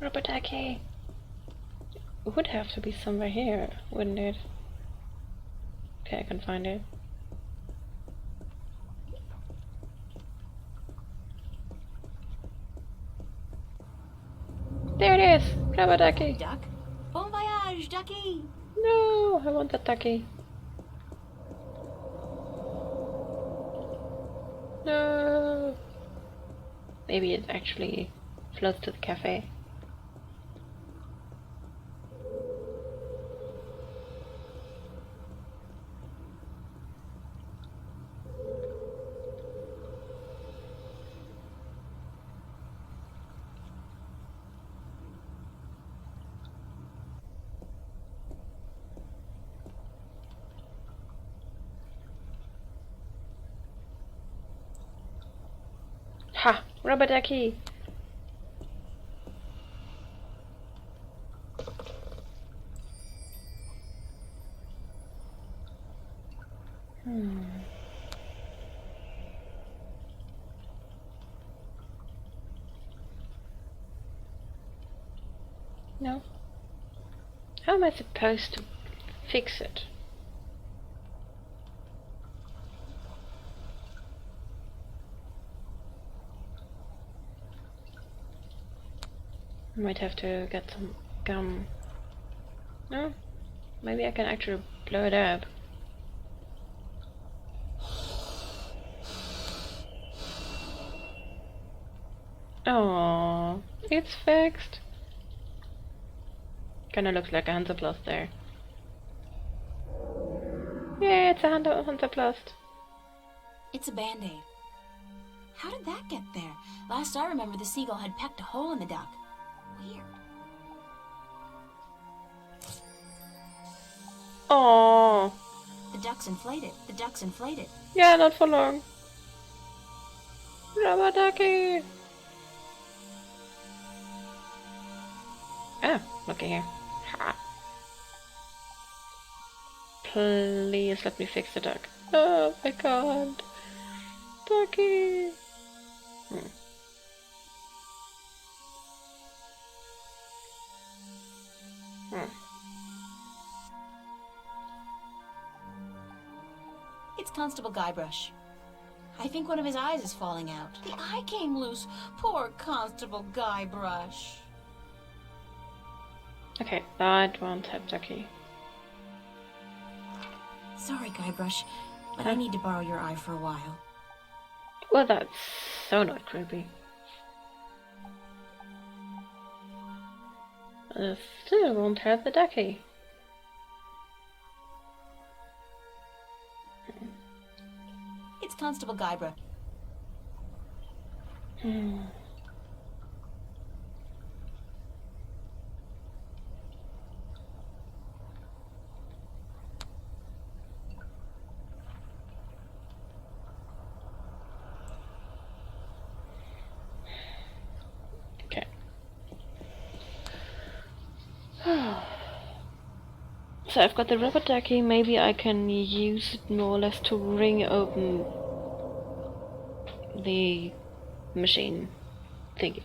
Rubber ducky. It would have to be somewhere here, wouldn't it? Okay, I can find it. There it is! Rubber ducky! Duck? Bon voyage, ducky! No, I want that ducky. No! Maybe it actually floats to the cafe. Ha! Rubber ducky! No. How am I supposed to fix it? I might have to get some gum. No? Maybe I can actually blow it up. Oh, it's fixed. Kinda looks like a Hansaplast there. Yeah, it's a Hansaplast. It's a band-aid. How did that get there? Last I remember, the seagull had pecked a hole in the duck. Weird. Oh, The duck's inflated. The duck's inflated. yeah, not for long. Rubber ducky. Ah, looky here. Ha. Please let me fix the duck. Oh, I can't. Ducky. It's Constable Guybrush. I think one of his eyes is falling out. The eye came loose. Poor Constable Guybrush. Okay, that won't have ducky. Sorry, Guybrush, but I need to borrow your eye for a while. Well, that's so not creepy. Still won't have the ducky. It's Constable Guybrush. Okay. So I've got the rubber ducky. Maybe I can use it more or less to ring open the machine thingy.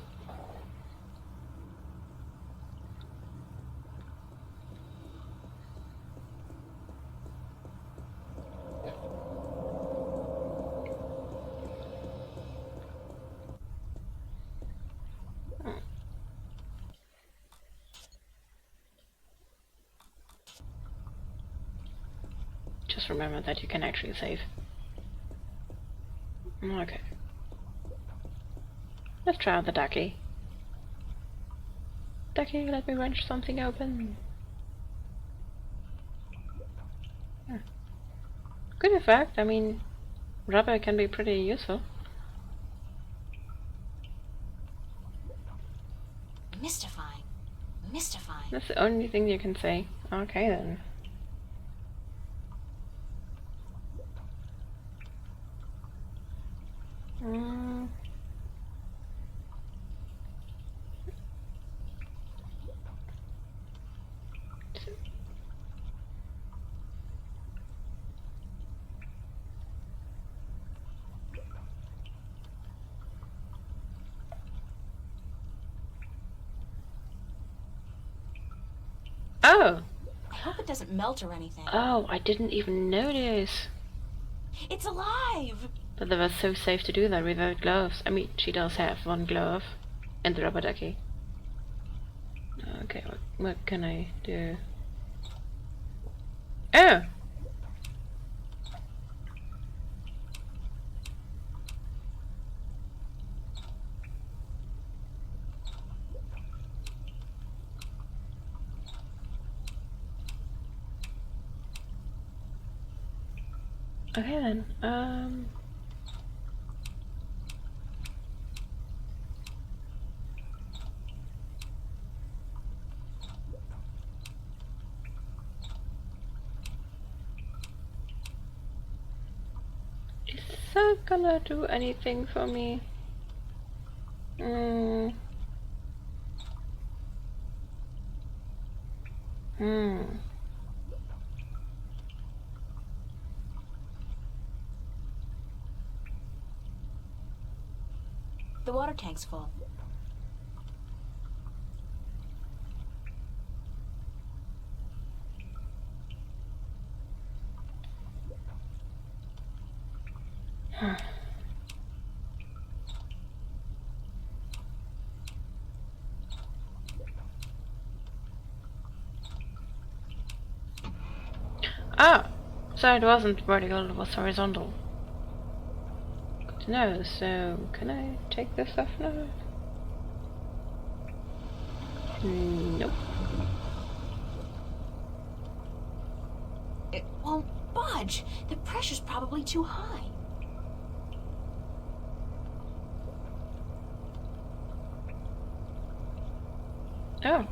Just remember that you can actually save. Okay. Let's try out the ducky. Ducky, let me wrench something open. Good effect. I mean, rubber can be pretty useful. Mystifying. Mystifying. That's the only thing you can say. Okay then. Oh! I hope it doesn't melt or anything. Oh, I didn't even notice. It's alive! But that was so safe to do that without gloves. I mean, she does have one glove. And the rubber ducky. Okay, what can I do? Oh! Okay then, is that gonna do anything for me? Hmm. The water tank's full. Ah! So it wasn't vertical, it was horizontal. Good to know, so can I take this off now? Nope. It won't budge. The pressure's probably too high. Oh.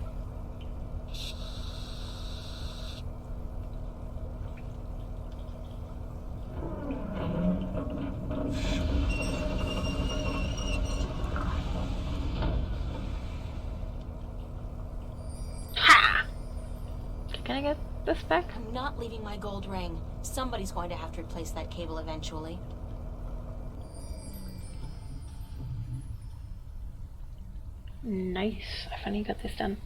Ha! Can I get this back? I'm not leaving my gold ring. Somebody's going to have to replace that cable eventually. Nice. I finally got this done.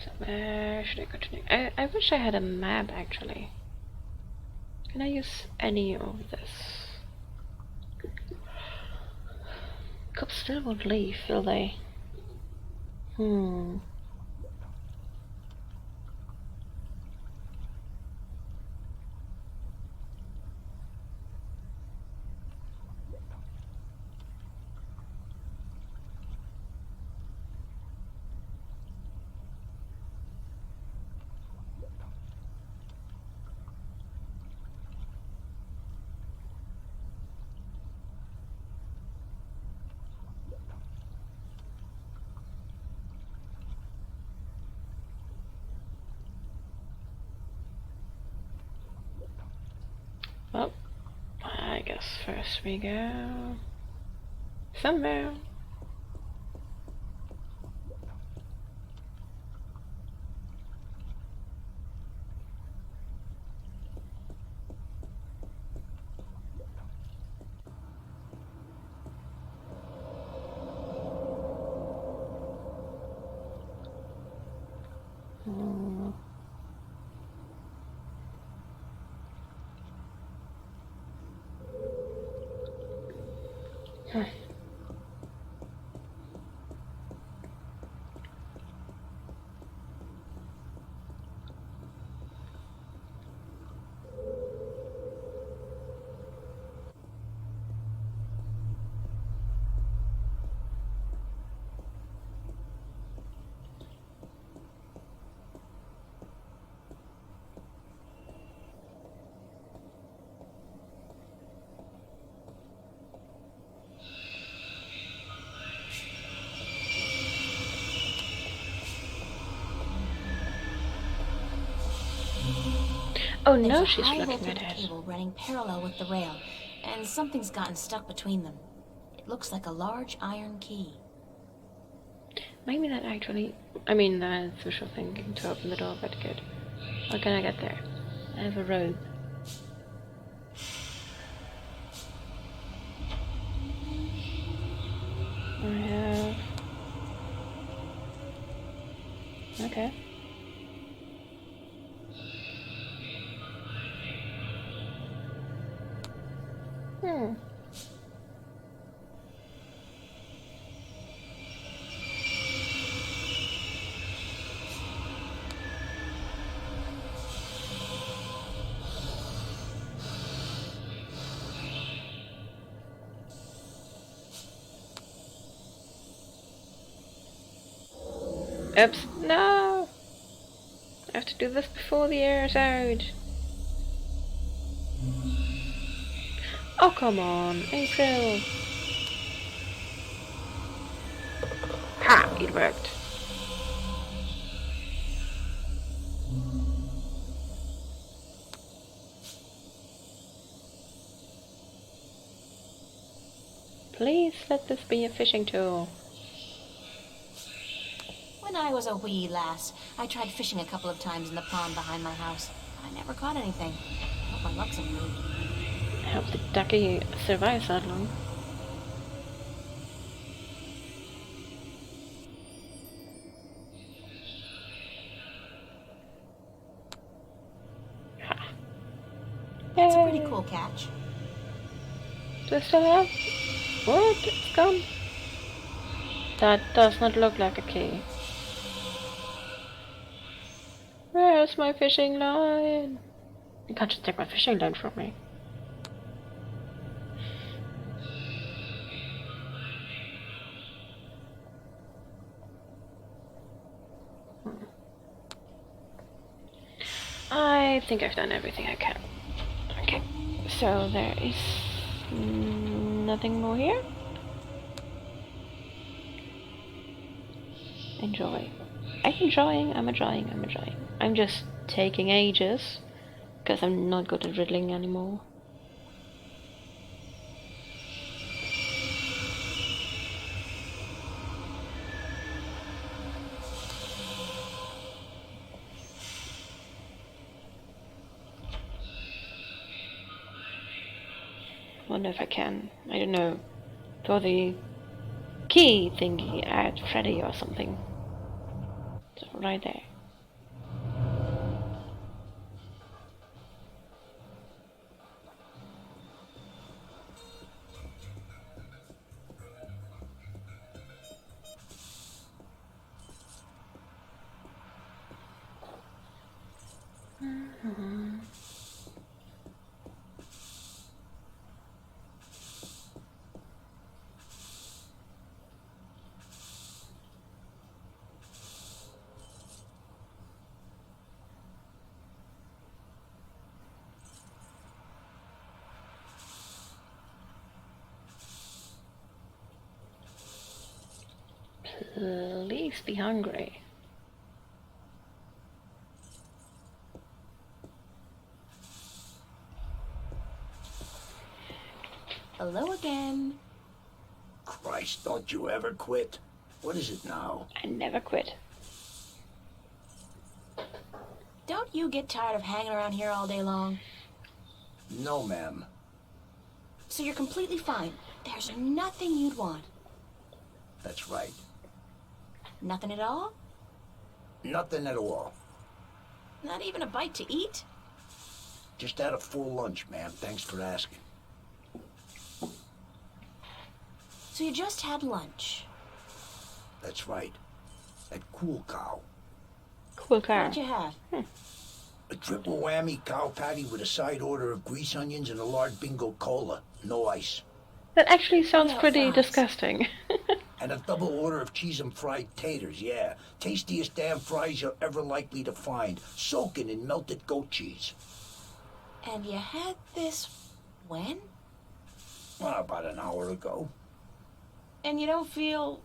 So where should I continue? I wish I had a map actually. Can I use any of this? Cops still won't leave, will they? Well, I guess first we go somewhere. Oh There's no, a she's high looking voltage at it. cable running parallel with the rail, and something's gotten stuck between them. It looks like a large iron key. Maybe that actually, I mean that's visual thinking to open the door, but good. How can I get there? I have a rope. I have... Okay. Hmm. Oops, no! I have to do this before the air is out. Oh, come on, April! Ha! It worked. Please let this be a fishing tool. When I was a wee lass, I tried fishing a couple of times in the pond behind my house, but I never caught anything. I hope my luck's improved. I hope the ducky survives that long. Ha. That's a pretty Yay. cool catch. Do I still have? What? It's gone. That does not look like a key. Where's my fishing line? You can't just take my fishing line from me. I think I've done everything I can. Okay, so there is nothing more here. Enjoy. I'm enjoying. I'm just taking ages because I'm not good at riddling anymore. Wonder if I can, I don't know, throw the key thingy at Freddy or something. So right there. Please be hungry. Hello again. Christ, don't you ever quit. What is it now? I never quit. Don't you get tired of hanging around here all day long? No, ma'am. So you're completely fine. There's nothing you'd want. That's right. Nothing at all? Nothing at all. Not even a bite to eat? Just had a full lunch, ma'am. Thanks for asking. So you just had lunch? That's right. At Cool Cow. Cool car. What'd you have? A triple whammy cow patty with a side order of grease onions and a large bingo cola. No ice. That actually sounds Yeah, pretty fries. disgusting. And a double order of cheese and fried taters, yeah. Tastiest damn fries you're ever likely to find. Soaking in melted goat cheese. And you had this when? Well, about an hour ago. And you don't feel,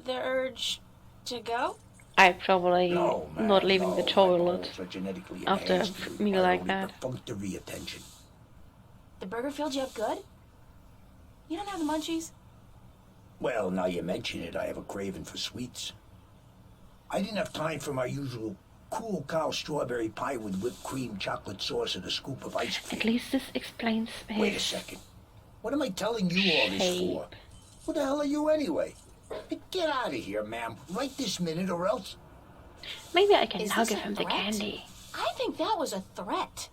the urge to go? I probably No, man, not leaving the no. My toilet balls are genetically after enhanced to a meal require like only that. perfunctory attention. The burger filled you up good? You don't have the munchies? Well, now you mention it, I have a craving for sweets. I didn't have time for my usual Cool Cow strawberry pie with whipped cream, chocolate sauce, and a scoop of ice cream. At least this explains his Wait a second. What am I telling you all this shape. for? Who the hell are you anyway? Get out of here, ma'am, right this minute, or else... Maybe I can Is now this give a him the threat? candy. I think that was a threat.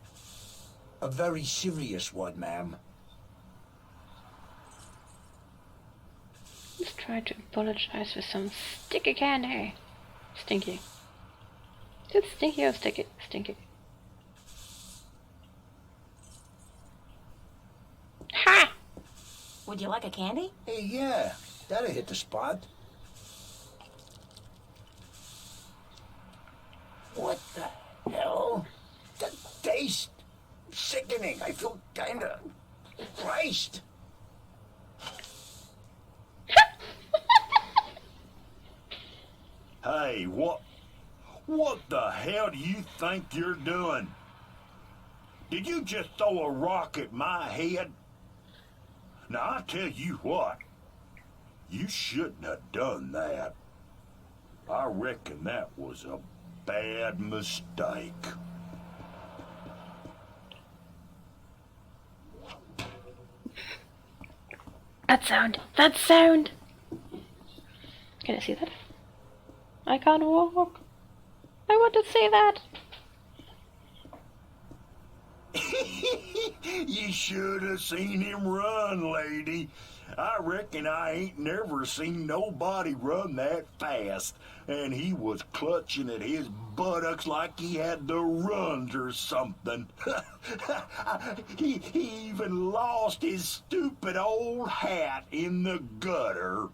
A very serious one, ma'am. Let's try to apologize for some sticky candy. Stinky. Is it stinky or sticky? Stinky. Ha! Would you like a candy? Hey, yeah, that'll hit the spot. What the hell? The taste? Sickening. I feel kinda... Christ. Hey, what the hell do you think you're doing? Did you just throw a rock at my head? Now, I tell you what, you shouldn't have done that. I reckon that was a bad mistake. That sound! That sound! Can I see that? I can't walk. I want to see that. You should have seen him run, lady. I reckon I ain't never seen nobody run that fast. And he was clutching at his buttocks like he had the runs or something. He even lost his stupid old hat in the gutter.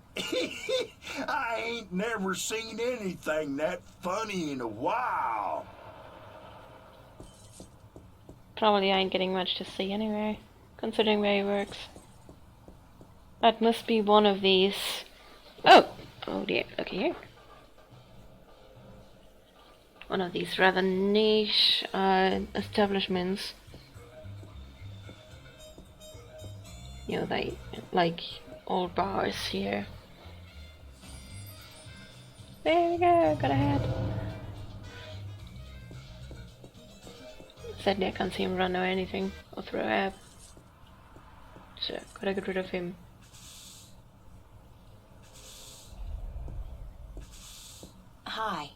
I ain't never seen anything that funny in a while. Probably I ain't getting much to see anyway, considering where he works. That must be one of these. Oh! Oh dear, look here. One of these rather niche establishments. You know, they like old bars here. There we go, got a hat. Sadly, I can't see him run or anything, or throw up. So, gotta get rid of him. Hi.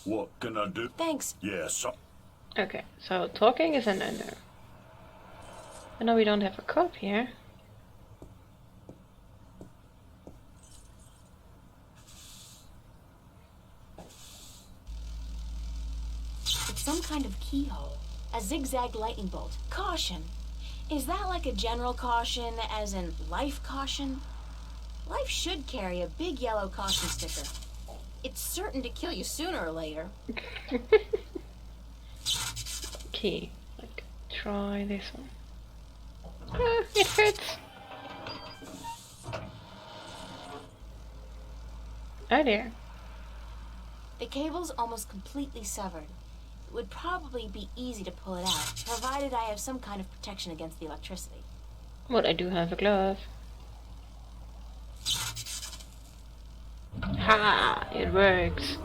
What can I do? Thanks. Yes. Okay, so talking is a no-no. I know we don't have a cop here. It's some kind of keyhole. A zigzag lightning bolt. Caution. Is that like a general caution, as in life caution? Life should carry a big yellow caution sticker. It's certain to kill you sooner or later. Key. Like, try this one. Ah, it fits! Oh dear. The cable's almost completely severed. It would probably be easy to pull it out, provided I have some kind of protection against the electricity. But I do have a glove. Ha! It works.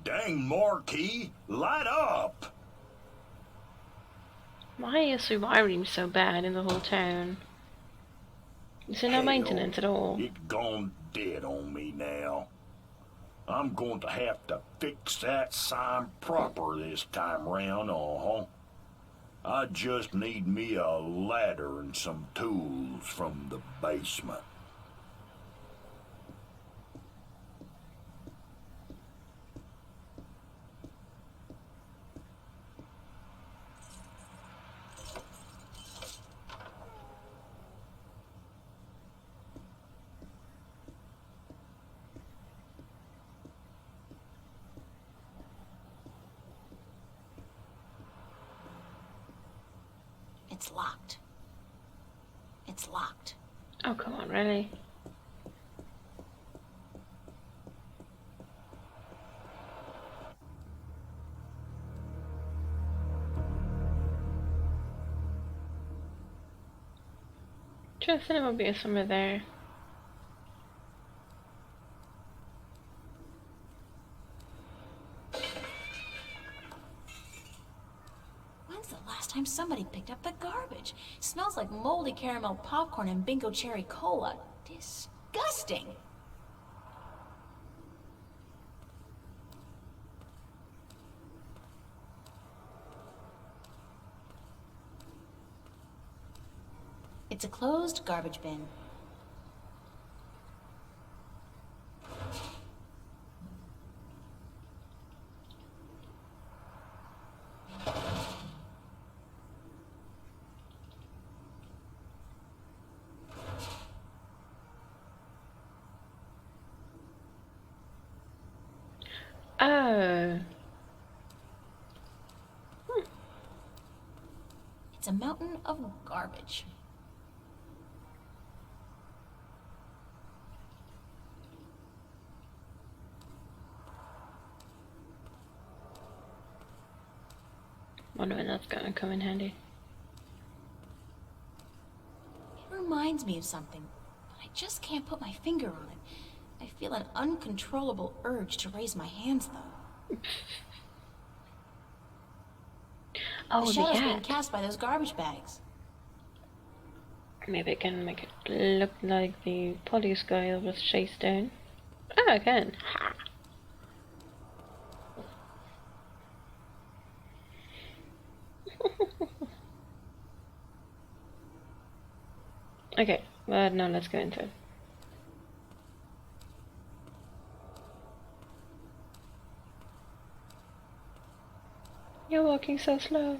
Dang, Marquis, light up! Why is the wiring so bad in the whole town? Is there no maintenance at all? It gone dead on me now. I'm going to have to fix that sign proper this time round, I just need me a ladder and some tools from the basement. It's locked. It's locked. Oh, come on, really? Just cinema will be somewhere there. was the last time somebody picked up the garbage? Smells like moldy caramel popcorn and bingo cherry cola. Disgusting. It's a closed garbage bin. Oh. It's a mountain of garbage. Wonder when that's gonna come in handy. It reminds me of something, but I just can't put my finger on it. I feel an uncontrollable urge to raise my hands, though. Oh, the the shadow's being hat. cast by those garbage bags. Maybe I can make it look like the police guy that was chased down. Oh, I can. Ha. Okay, but now let's go into it. You're walking so slow.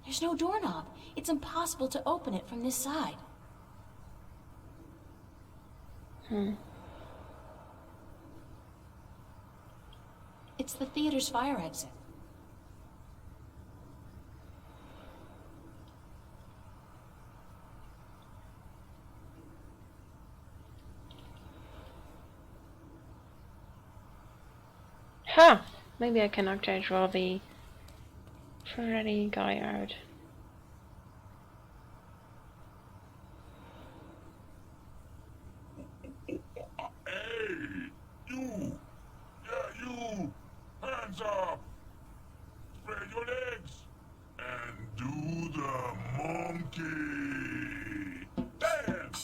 There's no doorknob. It's impossible to open it from this side. It's the theater's fire exit. Ha! Maybe I can actually draw the Freddy guy out. Hey, you! Yeah, you! Hands up! Spread your legs! And do the monkey! Dance!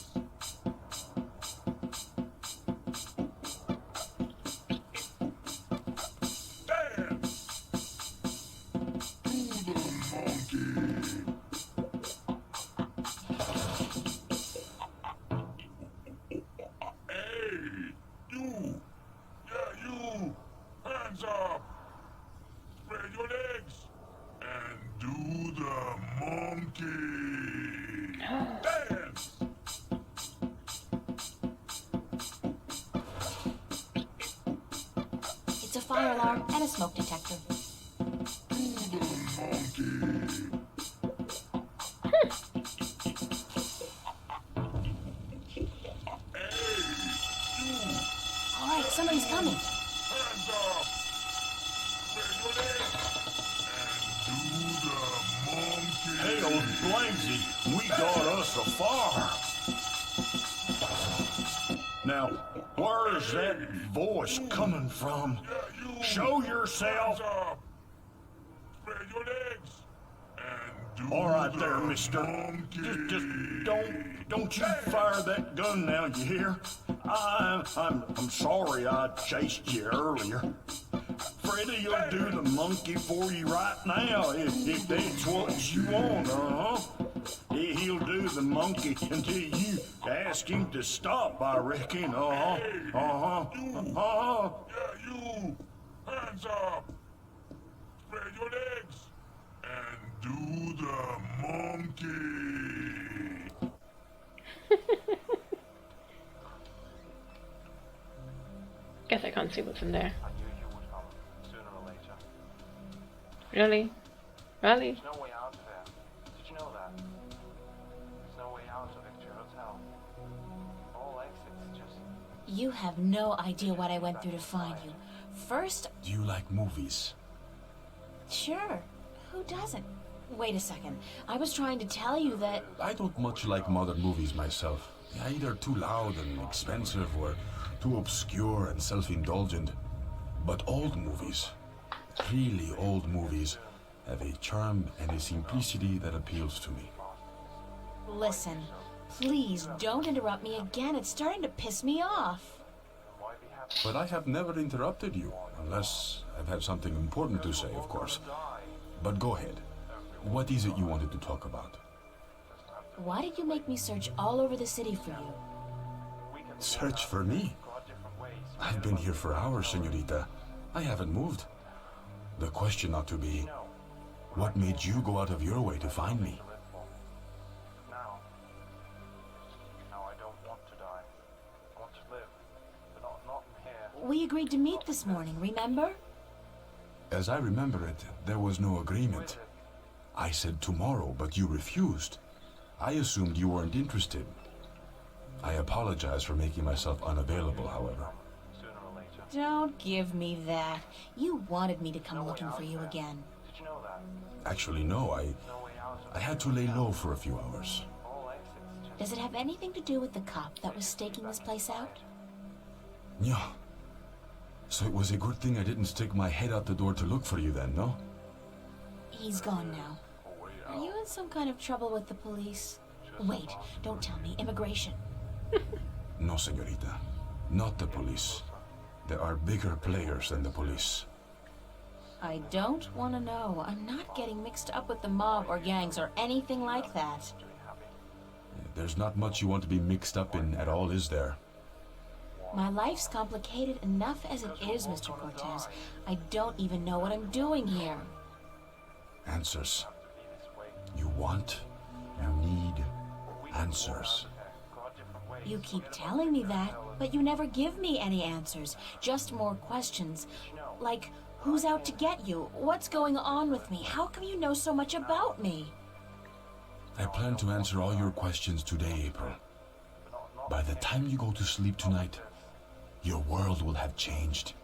Dance! Do the monkey! Hey, you! Yeah, you! Hands up! Spread your legs! And do the monkey! Dance! It's a fire alarm and a smoke detector. Do the monkey! Hey, you! All right, somebody's coming. Hands up! Spread your legs! And do the monkey! Hell, Blazy, we got us a fire! Now, where's that voice coming from? Show yourself! Spread your legs! And do all right there, mister. Just don't you fire that gun now, you hear? I'm sorry I chased you earlier. Freddy will do the monkey for you right now if that's what you want, He'll do the monkey until you ask him to stop, I reckon, Yeah, you! Hands up! Spread your legs! And do the monkey! Guess I can't see what's in there. I knew you would come, sooner or later. Really? Really? There's no way out of there. Did you know that? There's no way out of Victor Hotel. All exits just... You have no idea what I went through to find you. First, Do you like movies? sure, who doesn't? Wait a second. I was trying to tell you that... I don't much like modern movies myself. They're either too loud and expensive or too obscure and self-indulgent. But old movies, really old movies, have a charm and a simplicity that appeals to me. Listen, please don't interrupt me again. It's starting to piss me off. But I have never interrupted you, unless I've had something important to say, of course. But go ahead. What is it you wanted to talk about? Why did you make me search all over the city for you? Search for me? I've been here for hours, señorita. I haven't moved. The question ought to be, what made you go out of your way to find me? Now I don't want to die. I want to live, but not in here. We agreed to meet this morning, remember? As I remember it, there was no agreement. I said tomorrow, but you refused. I assumed you weren't interested. I apologize for making myself unavailable, however. Sooner or later. Don't give me that. You wanted me to come looking for you again. Did you know that? Actually, no, No way out of I had to lay low for a few hours. all exits. Just Does it have anything to do with the cop that was staking this place out? Yeah. So it was a good thing I didn't stick my head out the door to look for you then, no? He's gone now. Are you in some kind of trouble with the police? Wait, don't tell me. Immigration. No, señorita. Not the police. There are bigger players than the police. I don't want to know. I'm not getting mixed up with the mob or gangs or anything like that. There's not much you want to be mixed up in at all, is there? My life's complicated enough as it is, Mr. Cortez. I don't even know what I'm doing here. Answers. You want, you need answers. You keep telling me that, but you never give me any answers. Just more questions. Like, who's out to get you? What's going on with me? How come you know so much about me? I plan to answer all your questions today, April. By the time you go to sleep tonight, your world will have changed,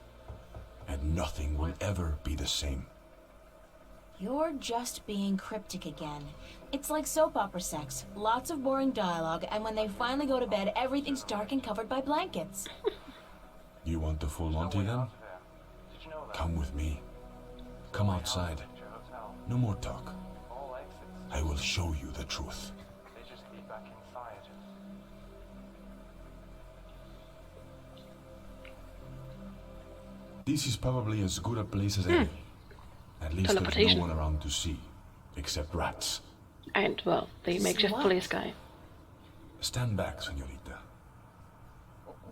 and nothing will ever be the same. You're just being cryptic again. It's like soap opera sex. Lots of boring dialogue, and when they finally go to bed, everything's dark and covered by blankets. You want the full Monty then? Did you know that? Come with me. Come outside. Picture hotel. No more talk. All exits. I will show you the truth. They just lead back inside. This is probably as good a place as any. At least there's Teleportation. no one around to see, except rats. And, well, the makeshift What? police guy. Stand back, señorita.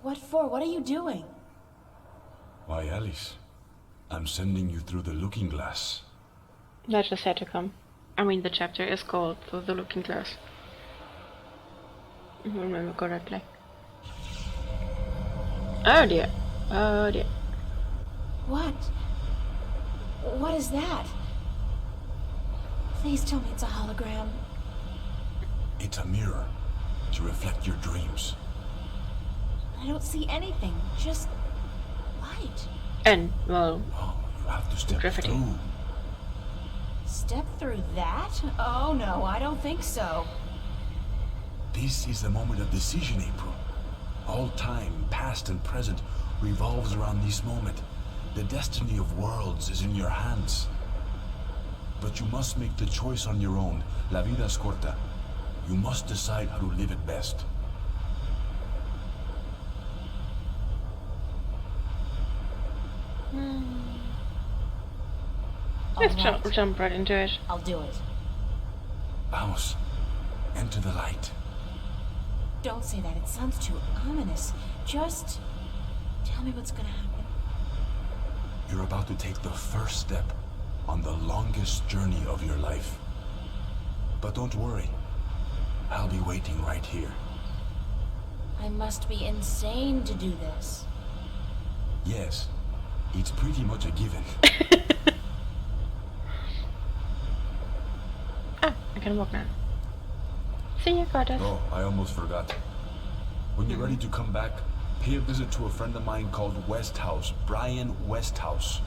What for? What are you doing? Why, Alice? I'm sending you through the looking glass. That just had to come. I mean, the chapter is called The Looking Glass. If I remember correctly. Oh dear. Oh dear. What? What is that? Please tell me it's a hologram. It's a mirror to reflect your dreams. I don't see anything. Just light. And, well, Oh, you have to step Graffiti. through. Step through that? Oh no, I don't think so. This is the moment of decision, April. All time, past and present, revolves around this moment. The destiny of worlds is in your hands. But you must make the choice on your own. La vida es corta. You must decide how to live it best. let's All right. jump right into it. I'll do it. Vamos. Enter the light. Don't say that. It sounds too ominous. Just tell me what's gonna happen. You're about to take the first step on the longest journey of your life. But don't worry. I'll be waiting right here. I must be insane to do this. Yes, it's pretty much a given. Ah, I can walk now. See you, Cortez. Oh, I almost forgot. When you're ready to come back, pay a visit to a friend of mine called Westhouse, Brian Westhouse.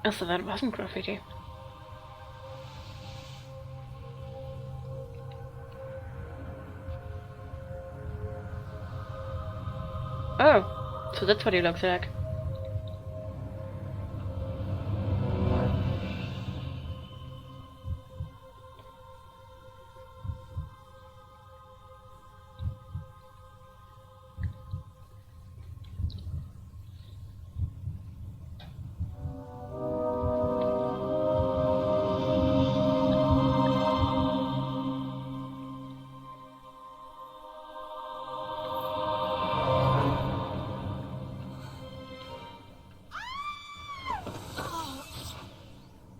Also, that wasn't graffiti. Oh, so that's what he looks like.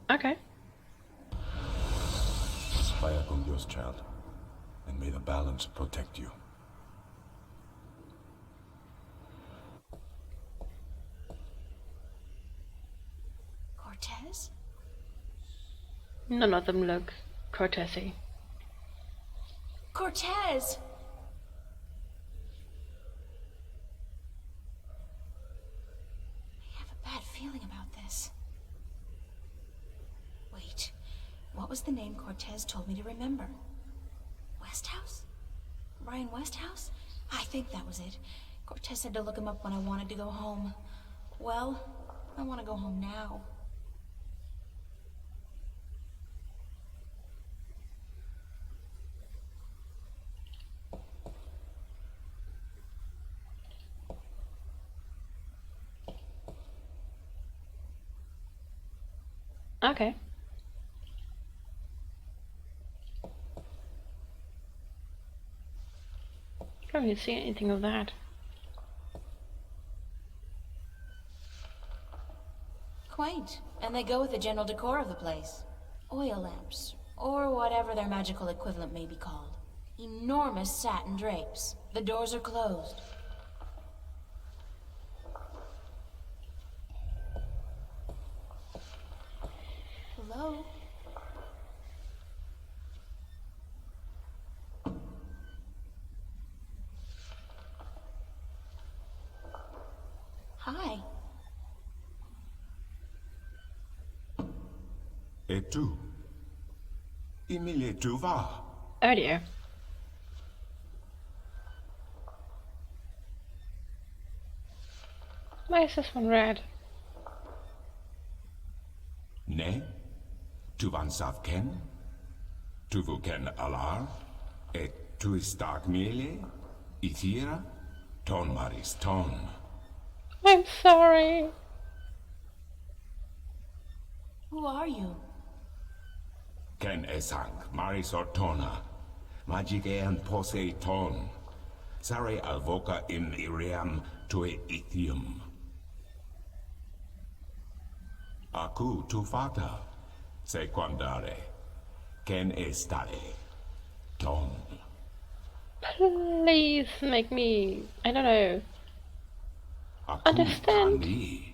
Okay. Vaya con Dios, child. And may the balance protect you. Cortez? None of them look Cortez-y. Cortez! I have a bad feeling about this. Wait, what was the name Cortez told me to remember? Westhouse? Brian Westhouse? I think that was it. Cortez said to look him up when I wanted to go home. Well, I want to go home now. Okay. Can't really see anything of that. Quaint, and they go with the general decor of the place. Oil lamps, or whatever their magical equivalent may be called. Enormous satin drapes. The doors are closed. Hello? Hi. Et tu? Emilie, tu vas? Oh dear. Why is this one red? Ne? Tu van sav ken? Tu vu ken alar? Et tu istak miele? Ithira? Ton maris ton. I'm sorry. Who are you? Ken esang maris ortona. Magike en pose ton. Sare alvoca in iriam tue ithium. Aku tu fata. Se quandare. Ken estare. Ton. Please make me, I don't know, Aku understand. tani.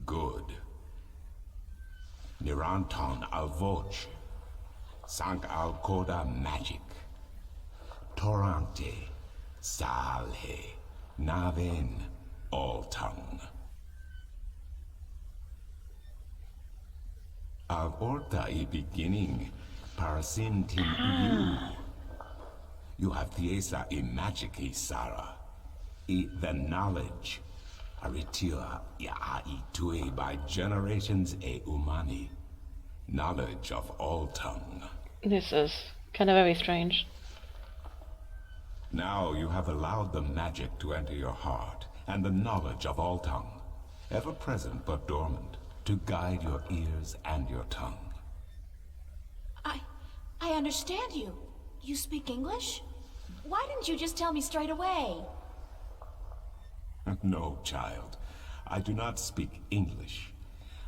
Good. Niranton al voce. Sank al coda magic. Torante. Salhe. Naven. All tongue. Al orta I beginning. Parasintin you. You have piesa I magic I Sara. I the knowledge. Aritua ya I tue by generations e umani. Knowledge of all tongue. This is kind of very strange. Now you have allowed the magic to enter your heart, and the knowledge of all tongue, ever present but dormant, to guide your ears and your tongue. I understand you. You speak English? Why didn't you just tell me straight away? No, child. I do not speak English.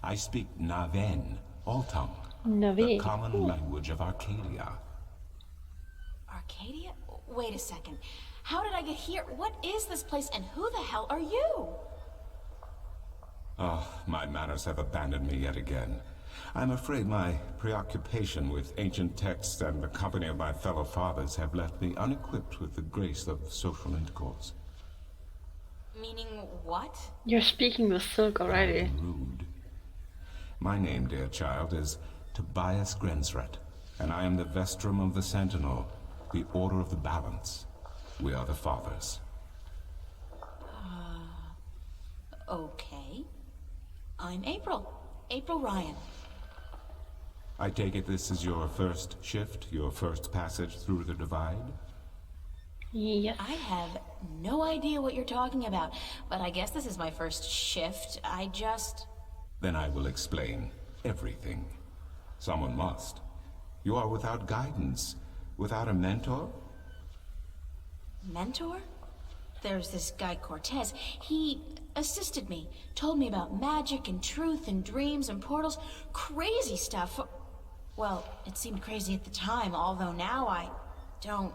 I speak Naven, all tongue, the common language of Arcadia. Arcadia? Wait a second. How did I get here? What is this place, and who the hell are you? Oh, my manners have abandoned me yet again. I'm afraid my preoccupation with ancient texts and the company of my fellow fathers have left me unequipped with the grace of social intercourse. Meaning what? You're speaking with silk already. Rude. My name, dear child, is Tobias Grensret, and I am the Vestrum of the Sentinel, the Order of the Balance. We are the fathers. Okay. I'm April. April Ryan. I take it this is your first shift, your first passage through the divide? Yes. I have no idea what you're talking about, but I guess this is my first shift. Then I will explain everything. Someone must. You are without guidance, without a mentor? Mentor? There's this guy Cortez. He assisted me, told me about magic and truth and dreams and portals. Crazy stuff. Well, it seemed crazy at the time, although now I don't...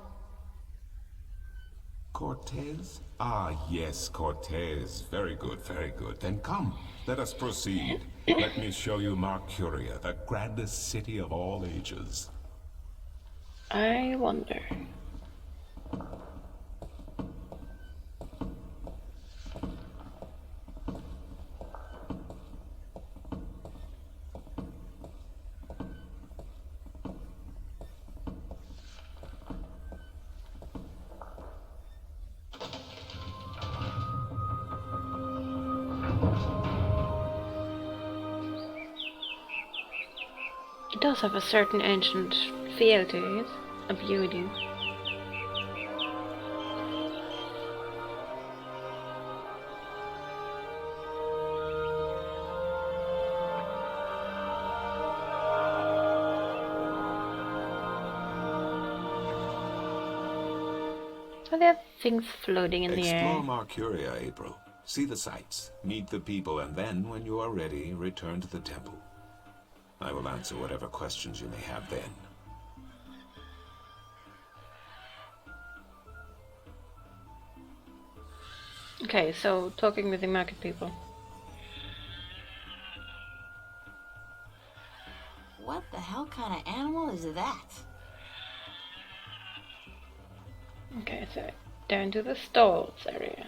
Cortez? Ah, yes, Cortez. Very good, very good. Then come, let us proceed. Let me show you Mercuria, the grandest city of all ages. I wonder. It does have a certain ancient feel to it, a beauty. So there are things floating in the air. Explore Mercuria, April. See the sights, meet the people, and then, when you are ready, return to the temple. I will answer whatever questions you may have then. Okay, so talking with the market people. What the hell kind of animal is that? Okay, so down to the stalls area.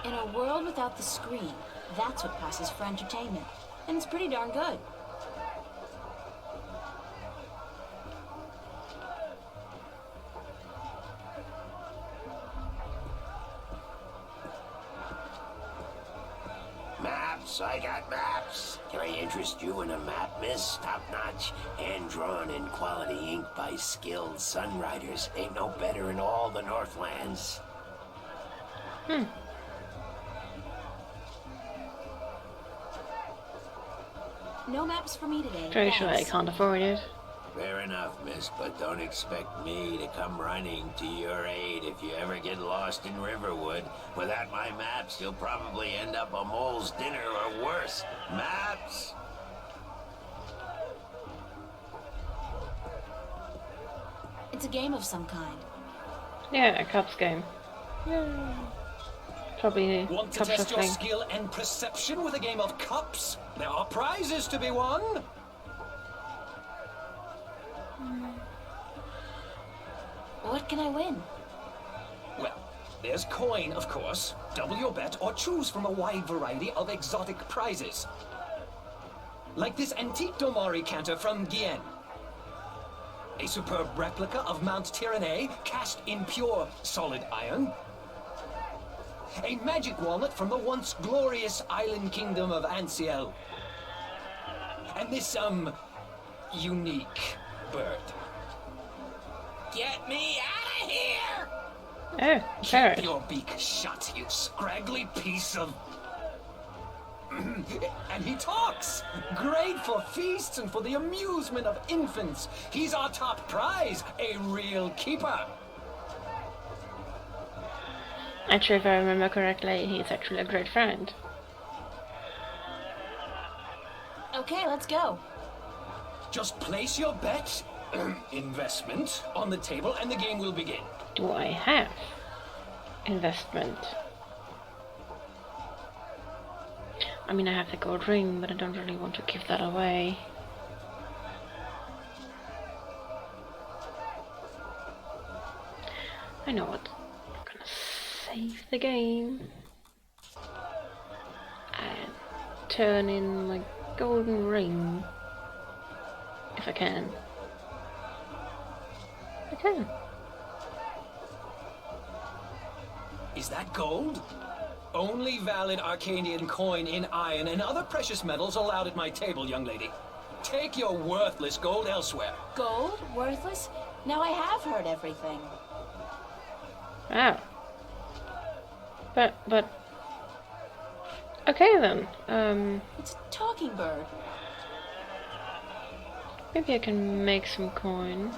In a world without the screen, that's what passes for entertainment. And it's pretty darn good. Maps, I got maps. Can I interest you in a map, miss? Top-notch, hand-drawn in quality ink by skilled sunwriters. Ain't no better in all the Northlands. No maps for me today. Very sure I thanks. can't afford it. Fair enough, miss, but don't expect me to come running to your aid if you ever get lost in Riverwood. Without my maps, you'll probably end up a mole's dinner or worse. Maps? It's a game of some kind. Yeah, a cups game. Probably Want to cup test your shuffling. skill and perception with a game of cups? There are prizes to be won. What can I win? Well, there's coin, of course. Double your bet or choose from a wide variety of exotic prizes. Like this antique Domari canter from Guyenne. A superb replica of Mount Tyranny cast in pure solid iron. A magic walnut from the once glorious island kingdom of Ansiel. And this, unique bird. Get me out of here! Oh, parrot. Keep your beak shut, you scraggly piece of... And he talks! Great for feasts and for the amusement of infants. He's our top prize, a real keeper. Actually, if I remember correctly, he's actually a great friend. Okay, let's go. Just place your bet, investment, on the table and the game will begin. Do I have investment? I mean, I have the gold ring, but I don't really want to give that away. I know what. I'm gonna save the game and turn in my golden ring. If I can. I can. Is that gold? Only valid Arcadian coin in iron and other precious metals allowed at my table, young lady. Take your worthless gold elsewhere. Gold? Worthless? Now I have heard everything. Wow. But... Okay then. It's a talking bird. Maybe I can make some coin.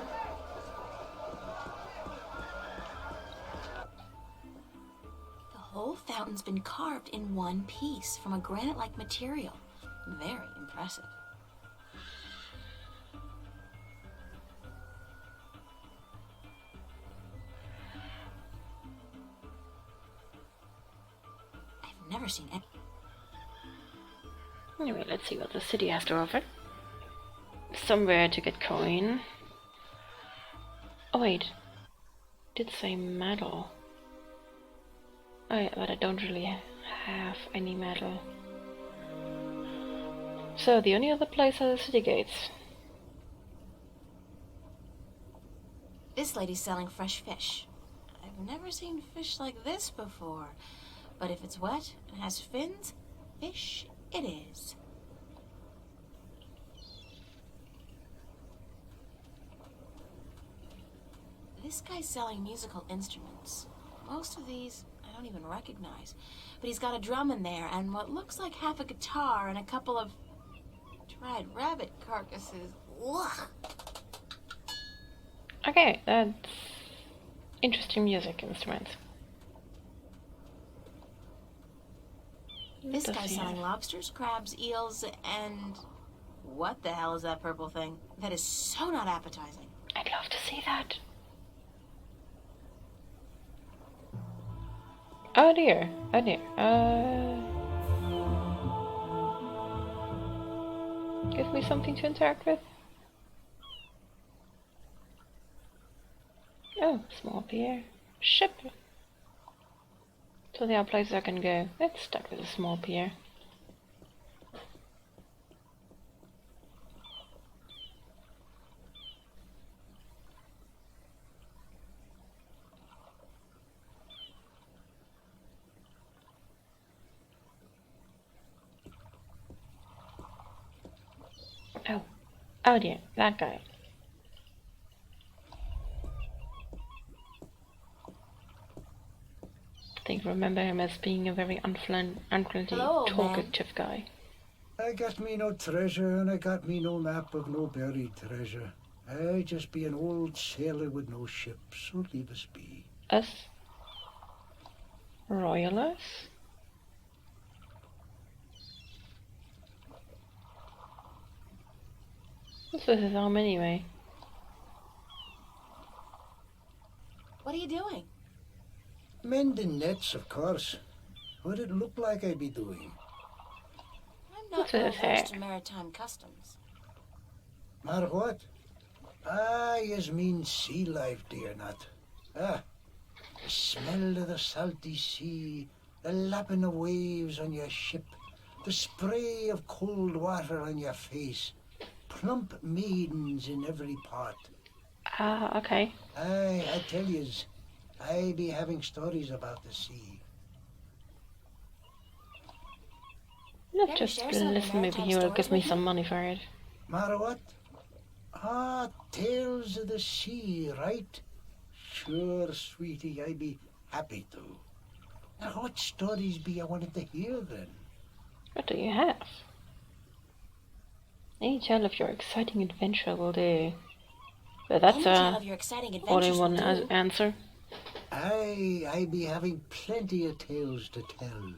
The whole fountain's been carved in one piece from a granite-like material. Very impressive. I've never seen any. Anyway, let's see what the city has to offer. Somewhere to get coin. Oh wait, did say metal. Oh yeah, but I don't really have any metal. So the only other place are the city gates. This lady's selling fresh fish. I've never seen fish like this before. But if it's wet and has fins, fish it is. This guy's selling musical instruments. Most of these I don't even recognize. But he's got a drum in there and what looks like half a guitar and a couple of dried rabbit carcasses. Ugh. Okay, that's interesting music instruments. This Does guy's he selling have- lobsters, crabs, eels, and... What the hell is that purple thing? That is so not appetizing. I'd love to see that. Oh dear, oh dear. Give me something to interact with. Oh, small pier. Ship. So there are places I can go. Let's start with a small pier. Oh dear, that guy. I think remember him as being a very unfriendly, Hello, old man. talkative guy. I got me no treasure and I got me no map of no buried treasure. I just be an old sailor with no ship, so leave us be. Us? Royalers? What's with his arm anyway? What are you doing? Mending nets, of course. What'd it look like I'd be doing? I'm not What's with well his hair? versed in maritime customs. Matter what? Ah, yous mean sea life, do you not? Ah, the smell of the salty sea, the lapping of waves on your ship, the spray of cold water on your face, plump maidens in every part. Ah, okay. Aye, I tell yous, I be having stories about the sea. Let's Better just share some of the listen, maybe maritime he will stories give me with some me. money for it. Matter what? Ah, tales of the sea, right? Sure, sweetie, I be happy to. Now, what stories be I wanted to hear then? What do you have? Any tale of your exciting adventure will do. But that's Any tale of your exciting adventures all in will one do. answer. I be having plenty of tales to tell.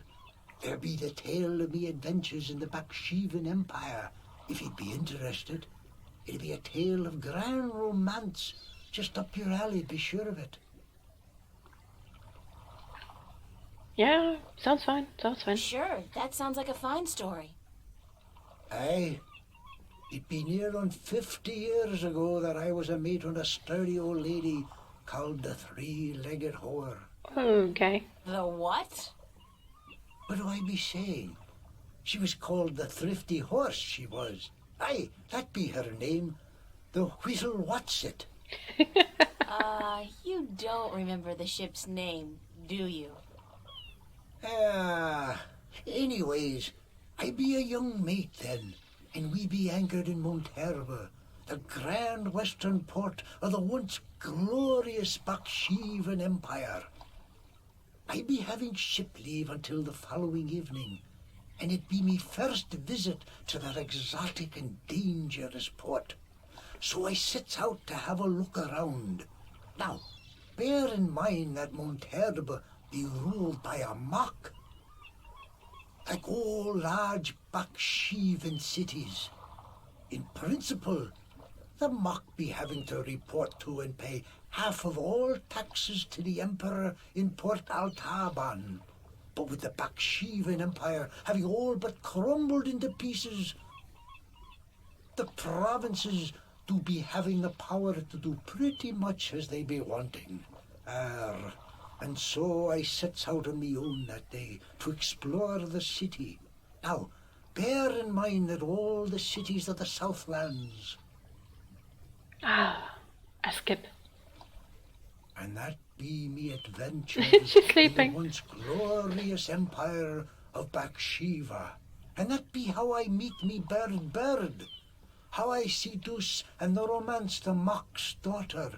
There be the tale of me adventures in the Baksheevan Empire, if you'd be interested. It'll be a tale of grand romance, just up your alley, be sure of it. Yeah, sounds fine, sounds fine. Sure, that sounds like a fine story. Aye. It be near on 50 years ago that I was a mate on a sturdy old lady called the Three-Legged Whore. Okay. The what? What do I be saying? She was called the Thrifty Horse, she was. Aye, that be her name. the Whistle What's-It. You don't remember the ship's name, do you? Anyways, I be a young mate then, and we be anchored in Monterba, the grand western port of the once glorious Baksheevan Empire. I be having ship leave until the following evening, and it be me first visit to that exotic and dangerous port. So I sets out to have a look around. Now, bear in mind that Monterba be ruled by a mock. Like all large Baksheevan cities. In principle, the mock be having to report to and pay half of all taxes to the emperor in Port Altaban. But with the Baksheevan Empire having all but crumbled into pieces, the provinces do be having the power to do pretty much as they be wanting. And so I sets out on me own that day to explore the city. Now, bear in mind that all the cities of the Southlands. I skip. And that be me adventures She's in the sleeping. once glorious empire of Bakshiva. And that be how I meet me bird. How I seduce and the romance the mock's daughter.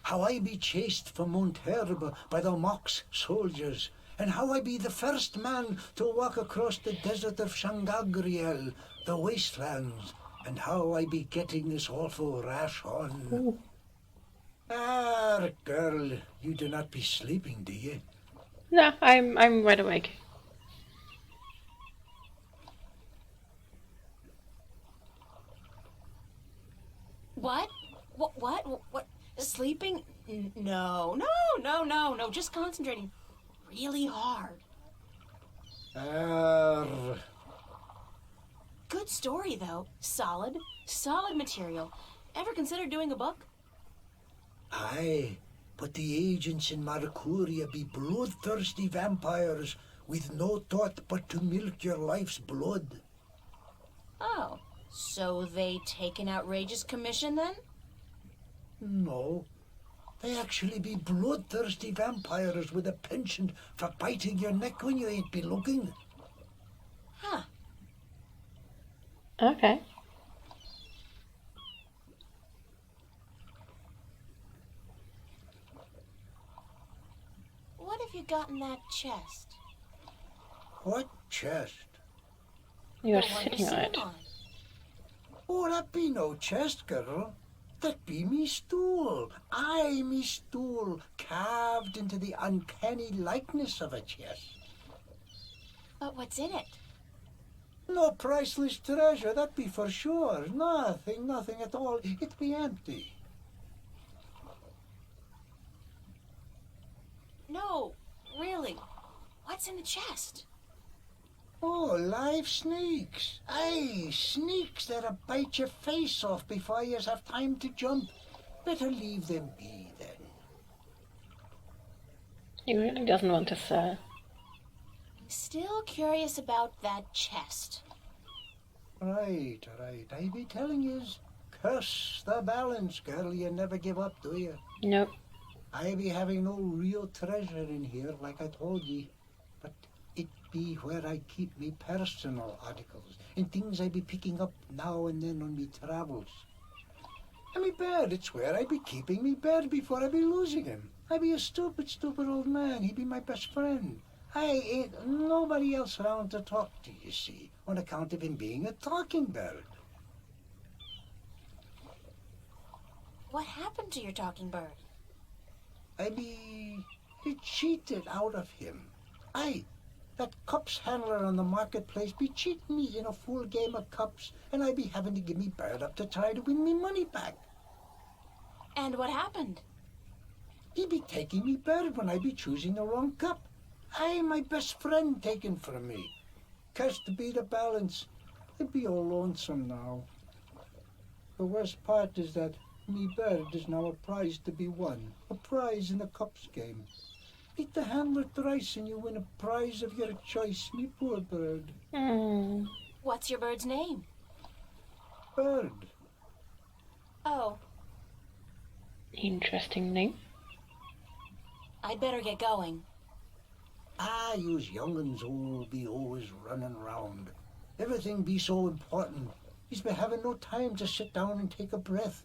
How I be chased from Monterba by the mock's soldiers. And how I be the first man to walk across the desert of Shangagriel, the wastelands. And how I be getting this awful rash on. Girl, you do not be sleeping, do you? No, I'm wide awake. What? What? Sleeping? No. Just concentrating really hard. Good story, though. Solid material. Ever considered doing a book? Aye, but the agents in Marcuria be bloodthirsty vampires with no thought but to milk your life's blood. Oh, so they take an outrageous commission then? No, they actually be bloodthirsty vampires with a penchant for biting your neck when you ain't be looking. Huh. Okay. What have you got in that chest? What chest? You're The one sitting on it. sitting on. Oh, that be no chest, girl. That be me stool. Aye, me stool, carved into the uncanny likeness of a chest. But what's in it? No priceless treasure, that be for sure. Nothing at all. It be empty. No, really. What's in the chest? Oh, live snakes. Aye, snakes that'll bite your face off before you have time to jump. Better leave them be, then. He really doesn't want to sell. Still curious about that chest. Right. I be telling yous, curse the balance, girl. You never give up, do you? Nope. I be having no real treasure in here, like I told ye. But it be where I keep me personal articles and things I be picking up now and then on me travels. And me bed, it's where I be keeping me bed before I be losing him. I be a stupid old man. He be my best friend. I ain't nobody else around to talk to, you see, on account of him being a talking bird. What happened to your talking bird? I be cheated out of him. Aye, that cups handler on the marketplace be cheating me in a full game of cups, and I be having to give me bird up to try to win me money back. And what happened? He be taking me bird when I be choosing the wrong cup. Aye, my best friend taken from me. Cursed be the balance. I be all lonesome now. The worst part is that me bird is now a prize to be won. A prize in the cups game. Beat the handler thrice and you win a prize of your choice, me poor bird. What's your bird's name? Bird. Oh, Interesting name. I'd better get going. Yous young'uns all be always running round. Everything be so important. Yous be having no time to sit down and take a breath.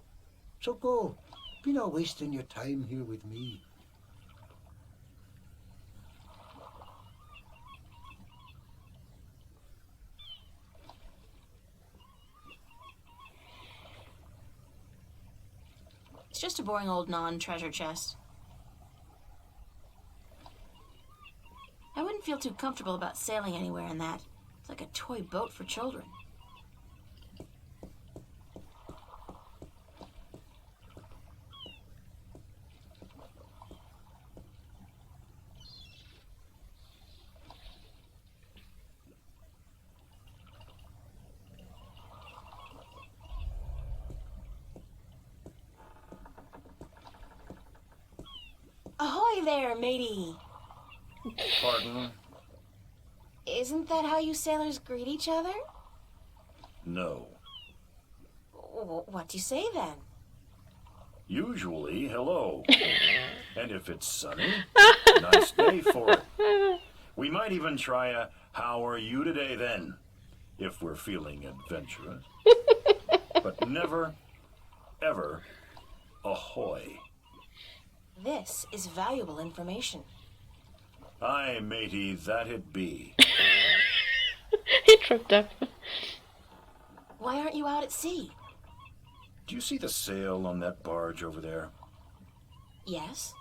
So go. Be not wasting your time here with me. It's just a boring old non-treasure chest. I wouldn't feel too comfortable about sailing anywhere in that. It's like a toy boat for children. Ahoy there, matey! Pardon? Isn't that how you sailors greet each other? No. What do you say then? Usually, hello. And if it's sunny, nice day for it. We might even try a how are you today then, if we're feeling adventurous. But never, ever, ahoy. This is valuable information. Aye, matey, that it be. He tripped up. Why aren't you out at sea? Do you see the sail on that barge over there? Yes.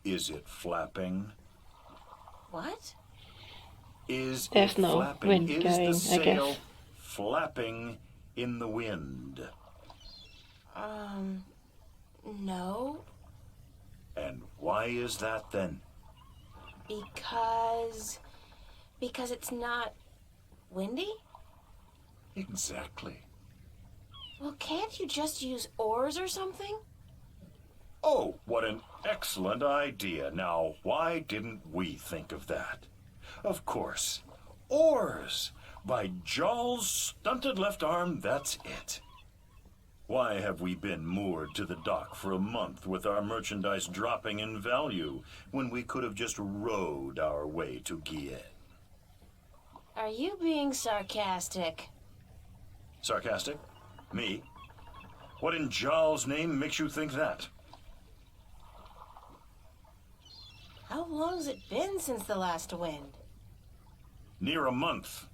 Is it flapping? What? Is There's it no flapping? wind Is going, the I sail guess. flapping in the wind? No. And why is that then? Because it's not windy? Exactly. Well, can't you just use oars or something? Oh, what an excellent idea. Now, why didn't we think of that? Of course. Oars! By Jaw's stunted left arm, that's it. Why have we been moored to the dock for a month with our merchandise dropping in value when we could have just rowed our way to Guyenne? Are you being sarcastic? Sarcastic? Me? What in Jaw's name makes you think that? How long's it been since the last wind? Near a month.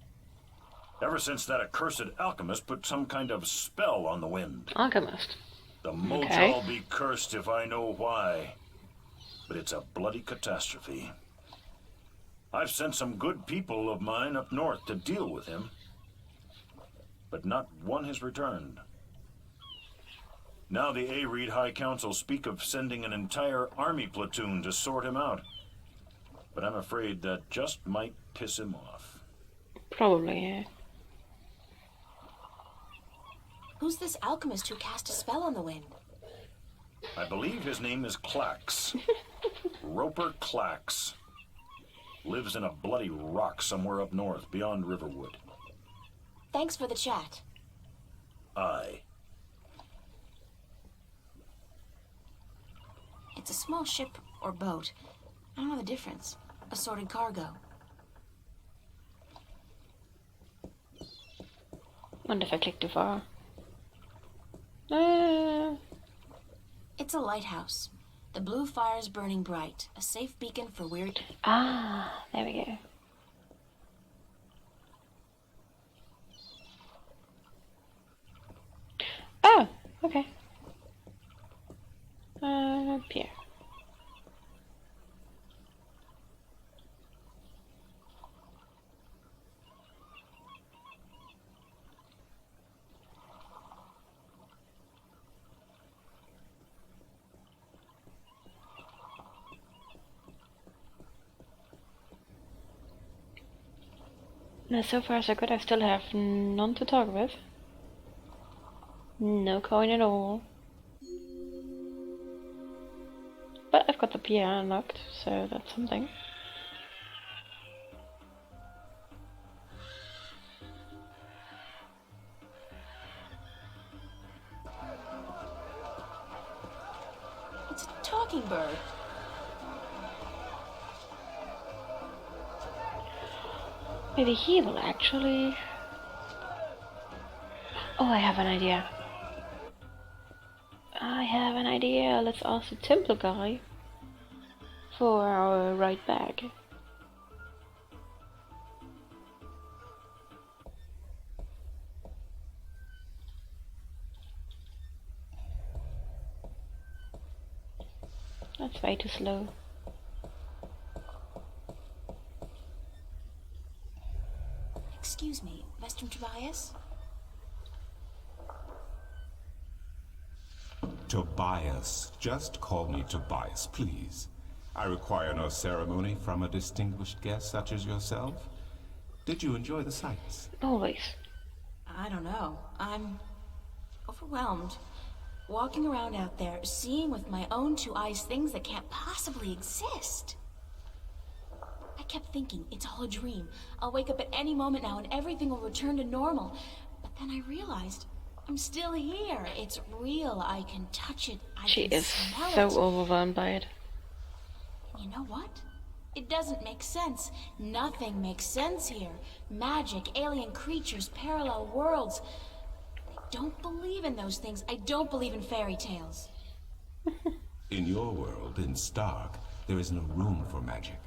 Ever since that accursed alchemist put some kind of spell on the wind. Alchemist. The Okay. Moja'll be cursed if I know why. But it's a bloody catastrophe. I've sent some good people of mine up north to deal with him. But not one has returned. Now the Areed High Council speak of sending an entire army platoon to sort him out. But I'm afraid that just might piss him off. Probably, yeah. Who's this alchemist who cast a spell on the wind? I believe his name is Clax. Roper Clax. Lives in a bloody rock somewhere up north, beyond Riverwood. Thanks for the chat. Aye. It's a small ship or boat. I don't know the difference. Assorted cargo. Wonder if I clicked too far. It's a lighthouse. The blue fire's burning bright. A safe beacon for weird... There we go. Oh, okay. Here. Now, so far so good. I still have none to talk with. No coin at all. But I've got the pier unlocked, so that's something. mockingbird. Maybe he will actually... Oh, I have an idea. Let's ask the Temple guy for our ride back. That's way too slow. Excuse me, Mr. Tobias? Tobias. Just call me Tobias, please. I require no ceremony from a distinguished guest such as yourself. Did you enjoy the sights? Always. I don't know. I'm overwhelmed. Walking around out there, seeing with my own two eyes things that can't possibly exist. I kept thinking, it's all a dream. I'll wake up at any moment now and everything will return to normal. But then I realized, I'm still here. It's real. I can touch it. She can is smell so it. overwhelmed by it. And you know what? It doesn't make sense. Nothing makes sense here. Magic, alien creatures, parallel worlds. I don't believe in those things. I don't believe in fairy tales. In your world, in Stark, there is no room for magic.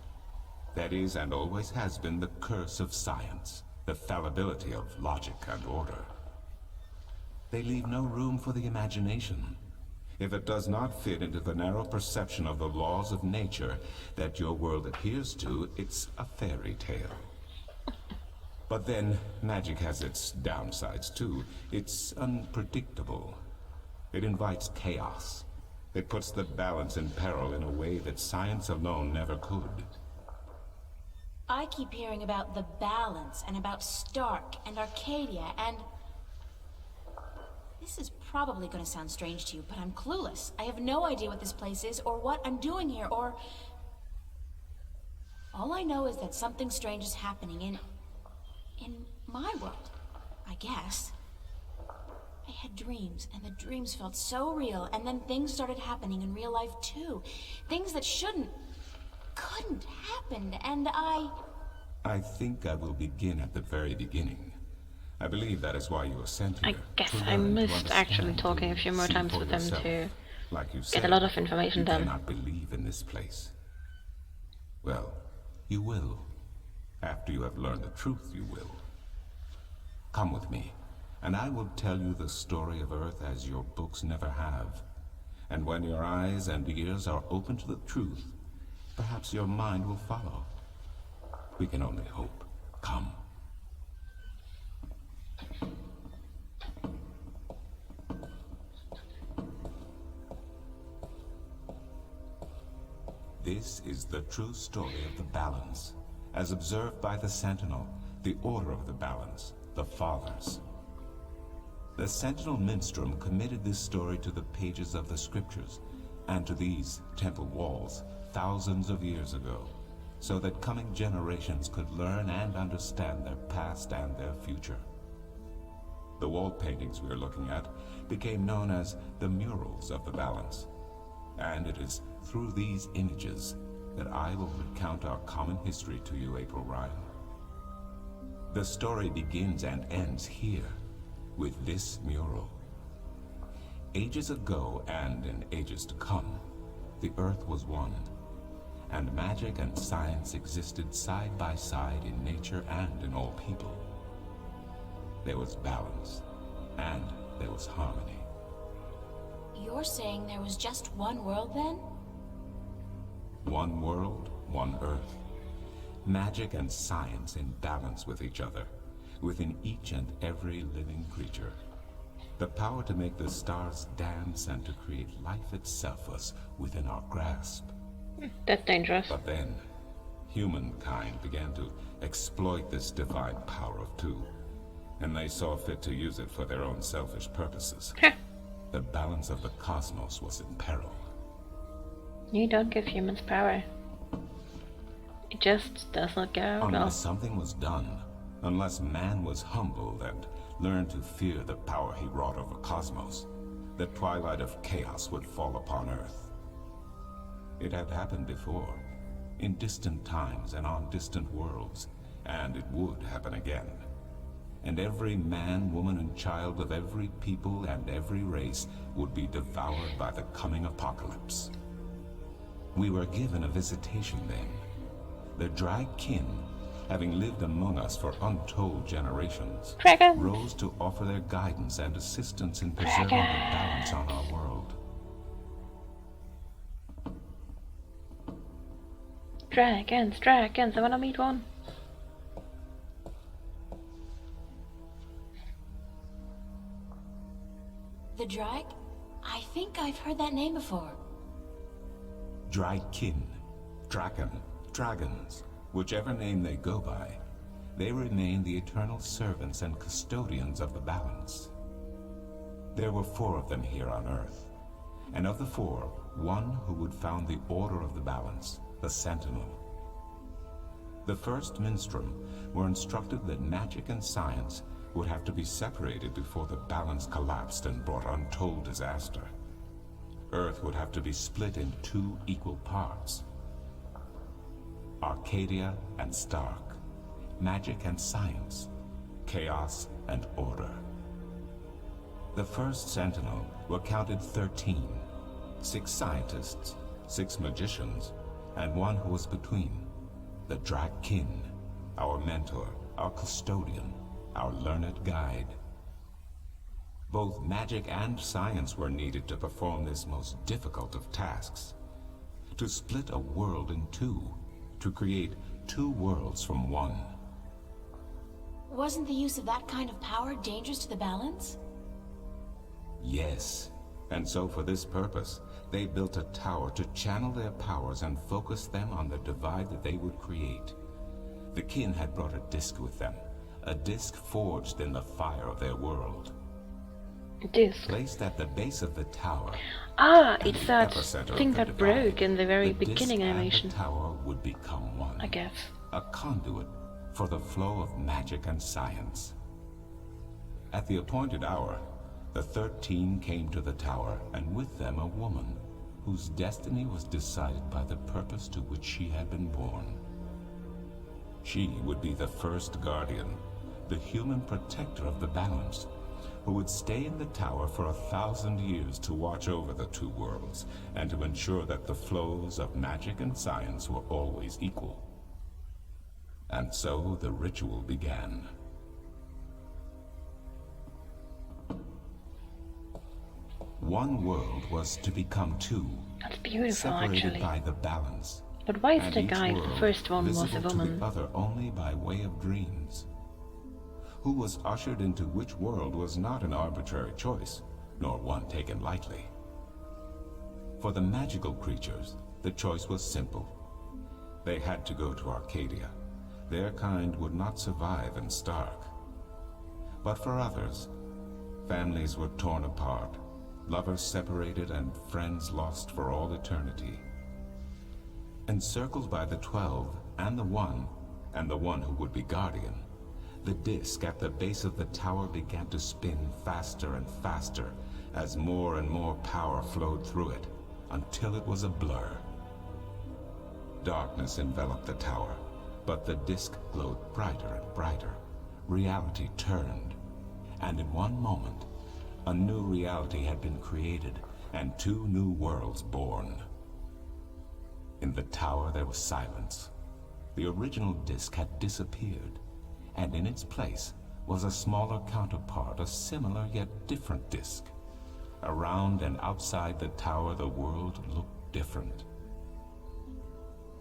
That is, and always has been, the curse of science, the fallibility of logic and order. They leave no room for the imagination. If it does not fit into the narrow perception of the laws of nature that your world adheres to, it's a fairy tale. But then, magic has its downsides too. It's unpredictable. It invites chaos. It puts the balance in peril in a way that science alone never could. I keep hearing about the balance and about Stark and Arcadia and... This is probably going to sound strange to you, but I'm clueless. I have no idea what this place is or what I'm doing here or... All I know is that something strange is happening in my world, I guess. I had dreams, and the dreams felt so real, and then things started happening in real life too. Things that couldn't happen, and I think I will begin at the very beginning. I believe that is why you were sent here. I guess to I learn, to missed actually understand, talking to a few more see times for with them yourself. to Like you get said, a lot of information you done. cannot believe in this place. Well, you will. After you have learned the truth, you will. Come with me, and I will tell you the story of Earth as your books never have. And when your eyes and ears are open to the truth, perhaps your mind will follow. We can only hope. Come. This is the true story of the balance, as observed by the Sentinel, the Order of the Balance, the Fathers. The Sentinel Minstrom committed this story to the pages of the scriptures, and to these temple walls, thousands of years ago, so that coming generations could learn and understand their past and their future. The wall paintings we are looking at became known as the murals of the balance, and it is through these images that I will recount our common history to you, April Ryan. The story begins and ends here, with this mural. Ages ago, and in ages to come, the Earth was one, and magic and science existed side by side in nature and in all people. There was balance, and there was harmony. You're saying there was just one world then? One world, one Earth. Magic and science in balance with each other, within each and every living creature. The power to make the stars dance and to create life itself was within our grasp. That's dangerous. But then, humankind began to exploit this divine power of two, and they saw fit to use it for their own selfish purposes. The balance of the cosmos was in peril. You don't give humans power. It just does not go well. Unless something was done, unless man was humbled and learned to fear the power he wrought over cosmos, the twilight of chaos would fall upon Earth. It had happened before, in distant times and on distant worlds, and it would happen again. And every man, woman, and child of every people and every race would be devoured by the coming apocalypse. We were given a visitation then. The Dragkin, having lived among us for untold generations, Dragons! rose to offer their guidance and assistance in preserving the balance on our world. Dragons, dragons, I wanna meet one. The Drag? I think I've heard that name before. Dragkin, Draken, Dragons, whichever name they go by, they remain the eternal servants and custodians of the balance. There were 4 of them here on Earth, and of the 4, one who would found the order of the balance, the Sentinel. The first Minstrum were instructed that magic and science would have to be separated before the balance collapsed and brought untold disaster. Earth would have to be split in 2 equal parts. Arcadia and Stark, magic and science, chaos and order. The first Sentinel were counted 13, 6 scientists, 6 magicians, and one who was between, the Dragkin, our mentor, our custodian, our learned guide. Both magic and science were needed to perform this most difficult of tasks. To split a world in 2, to create 2 worlds from one. Wasn't the use of that kind of power dangerous to the balance? Yes, and so for this purpose, they built a tower to channel their powers and focus them on the divide that they would create. The kin had brought a disc with them, a disc forged in the fire of their world. Disc. Placed at the base of the tower. Ah, it's that epicenter thing of the that divide, broke in the very the beginning disc animation. and the tower would become one. I guess. A conduit for the flow of magic and science. At the appointed hour, the 13 came to the tower, and with them a woman whose destiny was decided by the purpose to which she had been born. She would be the first guardian, the human protector of the balance, who would stay in the tower for 1,000 years to watch over the 2 worlds and to ensure that the flows of magic and science were always equal. And so the ritual began. One world was to become 2, That's beautiful, separated actually. by the balance. But why is And the each guy, the world first one, was a visible to woman? the other only by way of dreams. Who was ushered into which world was not an arbitrary choice, nor one taken lightly. For the magical creatures, the choice was simple. They had to go to Arcadia. Their kind would not survive in Stark. But for others, families were torn apart, lovers separated, and friends lost for all eternity. Encircled by the 12 and the one who would be guardian, the disc at the base of the tower began to spin faster and faster as more and more power flowed through it, until it was a blur. Darkness enveloped the tower, but the disc glowed brighter and brighter. Reality turned, and in one moment, a new reality had been created and 2 new worlds born. In the tower there was silence. The original disc had disappeared, and in its place was a smaller counterpart, a similar yet different disc. Around and outside the tower the world looked different.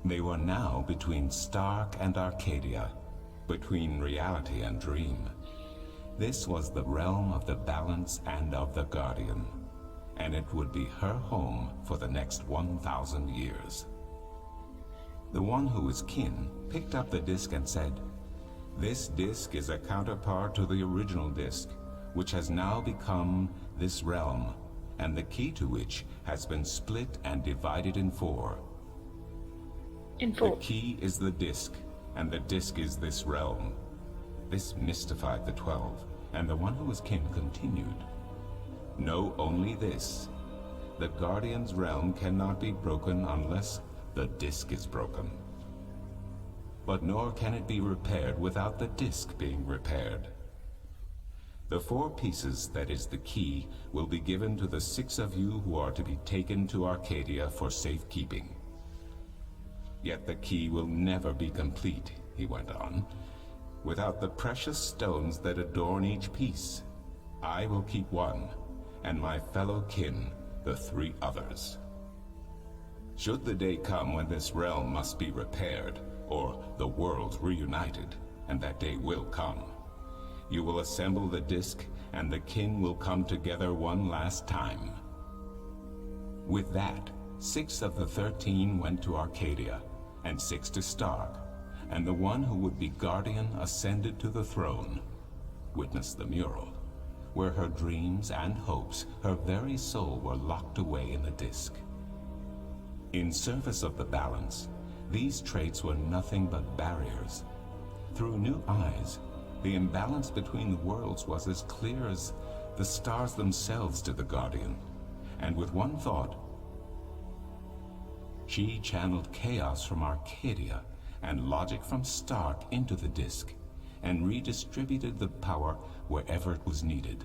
They were now between Stark and Arcadia, between reality and dream. This was the realm of the balance and of the guardian, and it would be her home for the next 1,000 years. The one who was kin picked up the disc and said, "This disc is a counterpart to the original disc, which has now become this realm, and the key to which has been split and divided in 4. In The 4. key is the disc, and the disc is this realm." This mystified the 12, and the one who was kin continued, "Know only this. the Guardian's realm cannot be broken unless the disc is broken. But nor can it be repaired without the disc being repaired. The 4 pieces, that is the key, will be given to the 6 of you who are to be taken to Arcadia for safekeeping. Yet the key will never be complete, he went on, without the precious stones that adorn each piece. I will keep 1, and my fellow kin, the 3 others. Should the day come when this realm must be repaired, or the worlds reunited, and that day will come, you will assemble the disc, and the kin will come together one last time. With that, 6 of the 13 went to Arcadia, and 6 to Stark, and the one who would be Guardian ascended to the throne. Witness the mural, where her dreams and hopes, her very soul, were locked away in the disc. In service of the balance, these traits were nothing but barriers. Through new eyes, the imbalance between the worlds was as clear as the stars themselves to the Guardian, and with one thought, she channeled chaos from Arcadia and logic from Stark into the disc, and redistributed the power wherever it was needed.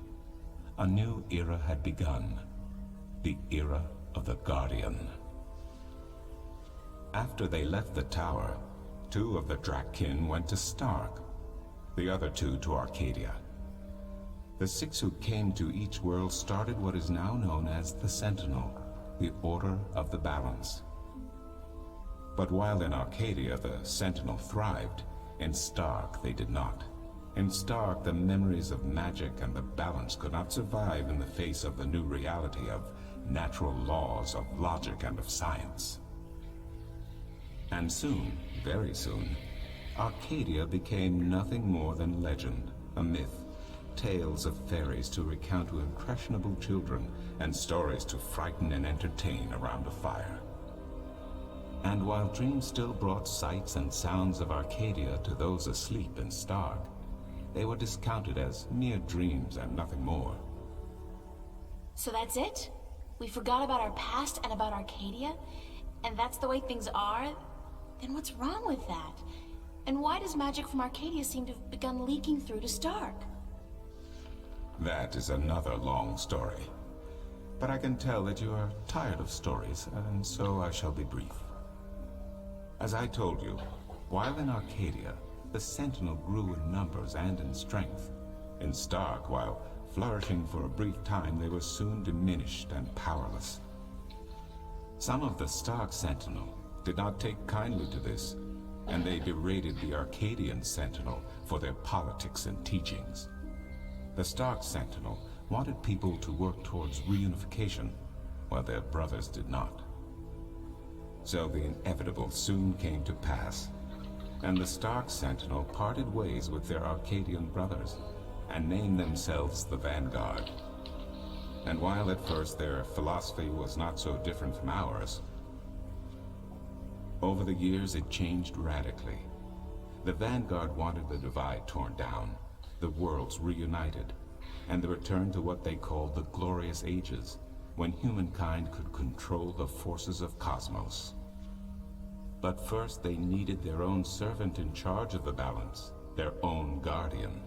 A new era had begun, the era of the Guardian. After they left the tower, 2 of the Drakkin went to Stark, the other 2 to Arcadia. The 6 who came to each world started what is now known as the Sentinel, the Order of the Balance. But while in Arcadia the Sentinel thrived, in Stark they did not. In Stark, the memories of magic and the balance could not survive in the face of the new reality of natural laws, of logic and of science. And soon, very soon, Arcadia became nothing more than legend, a myth, tales of fairies to recount to impressionable children, and stories to frighten and entertain around a fire. And while dreams still brought sights and sounds of Arcadia to those asleep in Stark, they were discounted as mere dreams and nothing more. So that's it? We forgot about our past and about Arcadia? And that's the way things are? Then what's wrong with that? And why does magic from Arcadia seem to have begun leaking through to Stark? That is another long story. But I can tell that you are tired of stories, and so I shall be brief. As I told you, while in Arcadia, the Sentinel grew in numbers and in strength. In Stark, while flourishing for a brief time, they were soon diminished and powerless. Some of the Stark Sentinel did not take kindly to this, and they berated the Arcadian Sentinel for their politics and teachings. The Stark Sentinel wanted people to work towards reunification, while their brothers did not. So the inevitable soon came to pass, and the Stark Sentinel parted ways with their Arcadian brothers, and named themselves the Vanguard. And while at first their philosophy was not so different from ours, over the years it changed radically. The Vanguard wanted the divide torn down, the worlds reunited, and the return to what they called the Glorious Ages, when humankind could control the forces of cosmos. But first they needed their own servant in charge of the balance, their own guardian.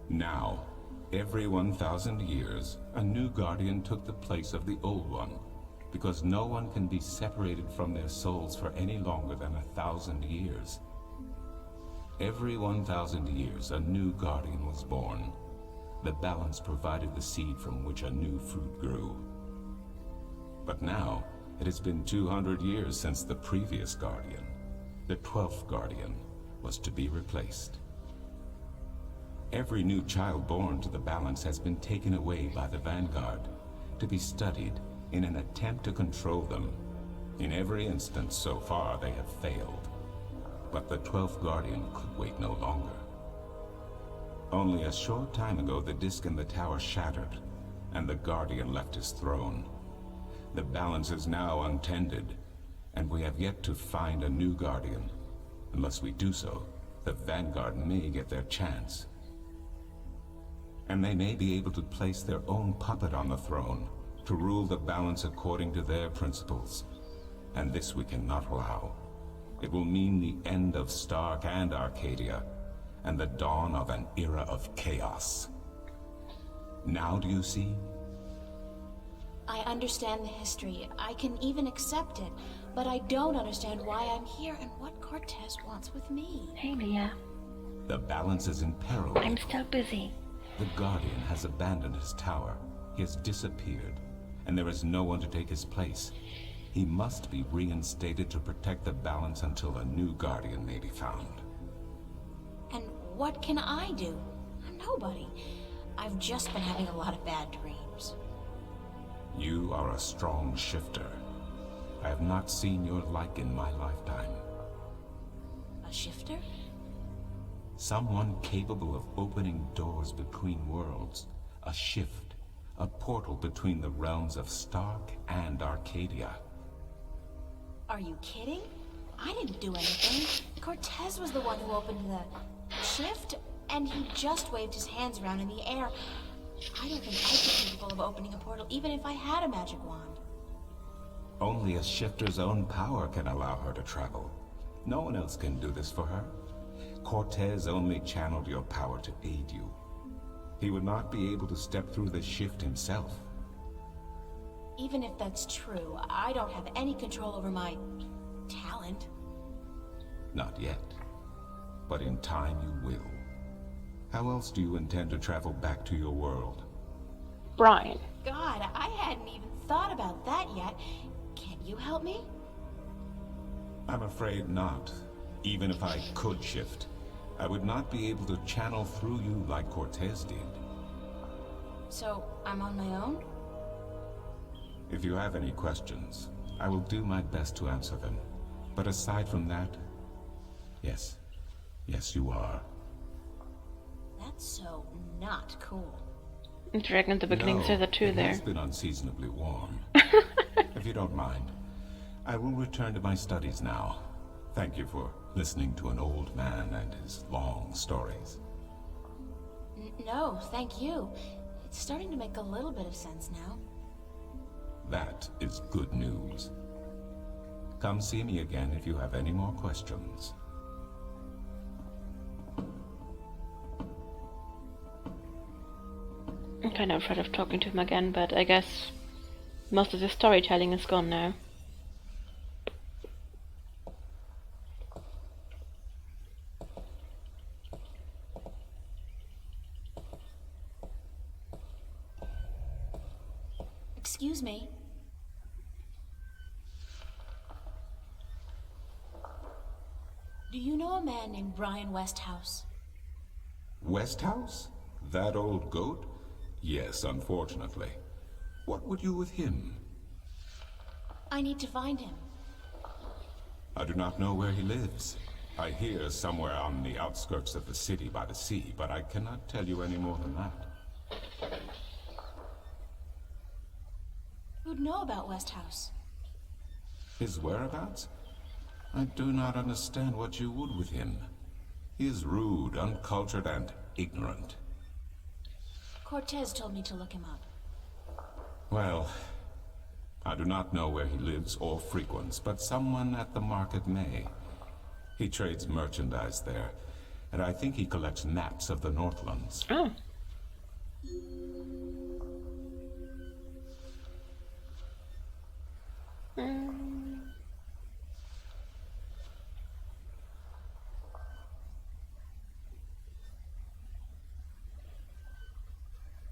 Now, every 1,000 years, a new guardian took the place of the old one, because no one can be separated from their souls for any longer than 1,000 years. Every 1,000 years, a new guardian was born. The balance provided the seed from which a new fruit grew. But now, it has been 200 years since the previous guardian, the 12th guardian, was to be replaced. Every new child born to the balance has been taken away by the Vanguard, to be studied in an attempt to control them. In every instance so far, they have failed. But the 12th guardian could wait no longer. Only a short time ago, the disc in the tower shattered, and the guardian left his throne. The balance is now untended, and we have yet to find a new guardian. Unless we do so, the Vanguard may get their chance. And they may be able to place their own puppet on the throne, to rule the balance according to their principles. And this we cannot allow. It will mean the end of Stark and Arcadia, and the dawn of an era of chaos. Now do you see? I understand the history. I can even accept it. But I don't understand why I'm here and what Cortez wants with me. Hey, Leah. The balance is in peril. I'm still busy. The Guardian has abandoned his tower. He has disappeared, and there is no one to take his place. He must be reinstated to protect the balance until a new Guardian may be found. And what can I do? I'm nobody. I've just been having a lot of bad dreams. You are a strong shifter. I have not seen your like in my lifetime. A shifter? Someone capable of opening doors between worlds. A shift. A portal between the realms of Stark and Arcadia. Are you kidding? I didn't do anything. Cortez was the one who opened the shift, and he just waved his hands around in the air. I don't think I'd be capable of opening a portal even if I had a magic wand. Only a shifter's own power can allow her to travel. No one else can do this for her. Cortez only channeled your power to aid you. He would not be able to step through the shift himself. Even if that's true, I don't have any control over my talent. Not yet. But in time you will. How else do you intend to travel back to your world? Brian. God, I hadn't even thought about that yet. Can you help me? I'm afraid not. Even if I could shift, I would not be able to channel through you like Cortez did. So, I'm on my own? If you have any questions, I will do my best to answer them. But aside from that, yes. Yes, you are. That's so not cool. Dragon at the beginning says that too it there. has been unseasonably warm. If you don't mind, I will return to my studies now. Thank you for listening to an old man and his long stories. No, thank you. It's starting to make a little bit of sense now. That is good news. Come see me again if you have any more questions. I'm kind of afraid of talking to him again, but I guess most of the storytelling is gone now. Excuse me. Do you know a man named Brian Westhouse? Westhouse? That old goat? Yes, unfortunately. What would you with him? I need to find him. I do not know where he lives. I hear somewhere on the outskirts of the city by the sea, but I cannot tell you any more than that. Who'd know about Westhouse? His whereabouts? I do not understand what you would with him. He is rude, uncultured, and ignorant. Cortez told me to look him up. Well, I do not know where he lives or frequents, but someone at the market may. He trades merchandise there, and I think he collects maps of the Northlands. Oh.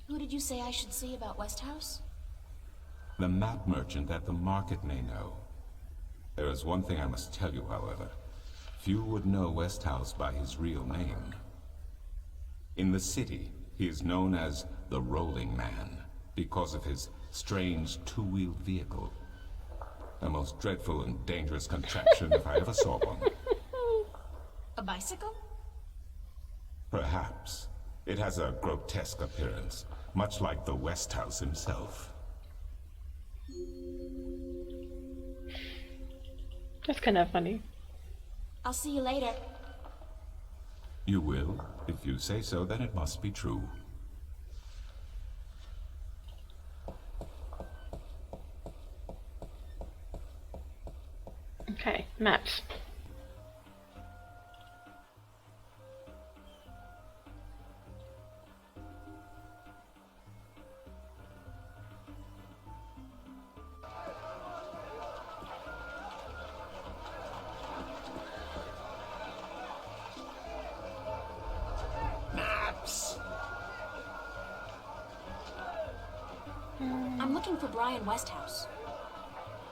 Who did you say I should see about Westhouse? The map merchant at the market may know. There is one thing I must tell you, however. Few would know Westhouse by his real name. In the city, he is known as the Rolling Man, because of his strange two-wheeled vehicle. The most dreadful and dangerous contraption if I ever saw one. A bicycle? Perhaps. It has a grotesque appearance, much like the Westhouse himself. That's kind of funny. I'll see you later. You will. If you say so, then it must be true. Maps. Maps! I'm looking for Brian Westhouse.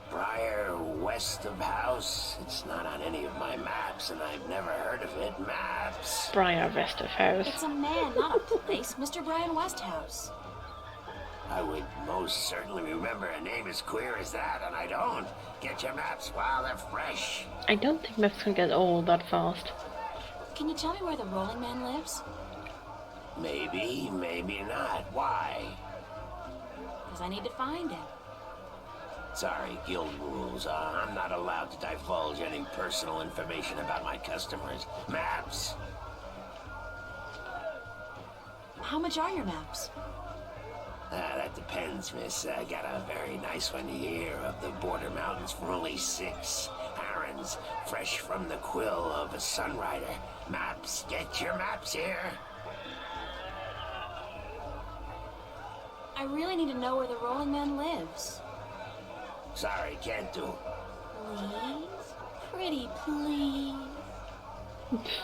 Briar west of house? It's not on any of my maps, and I've never heard of it. Maps! Briar west of house. It's a man, not a place. Mr. Brian Westhouse. I would most certainly remember a name as queer as that, and I don't. Get your maps while they're fresh. I don't think maps can get old that fast. Can you tell me where the Rolling Man lives? Maybe, maybe not. Why? Because I need to find him. Sorry, guild rules. I'm not allowed to divulge any personal information about my customers. Maps! How much are your maps? That depends, miss. I got a very nice one here of the Border Mountains for only 6 arons, fresh from the quill of a Sunrider. Maps, get your maps here. I really need to know where the Rolling Man lives. Sorry, can't do. Please? Pretty please.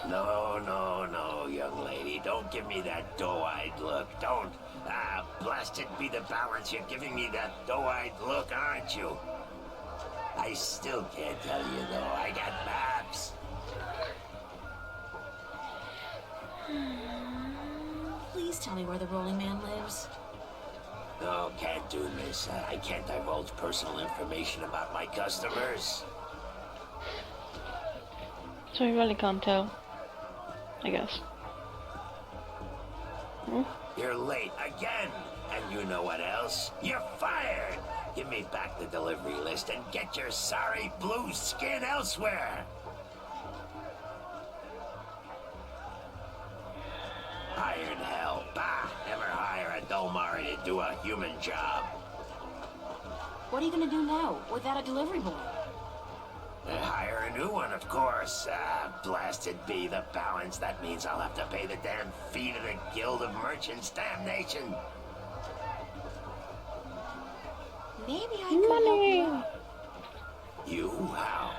No, no, no, young lady. Don't give me that doe-eyed look. Don't. Blasted be the balance. You're giving me that doe-eyed look, aren't you? I still can't tell you, though. I got maps. Please tell me where the Rolling Man lives. No, can't do, miss. I can't divulge personal information about my customers. So you really can't tell, I guess. Hmm? You're late again. And you know what else? You're fired. Give me back the delivery list and get your sorry blue skin elsewhere. Hired hell. Bah! Never hire a Dolmari to do a human job. What are you gonna do now, without a delivery boy? Hire a new one, of course. Blasted be the balance. That means I'll have to pay the damn fee to the Guild of Merchants. Damnation. Maybe I could help you Money! out. You? How?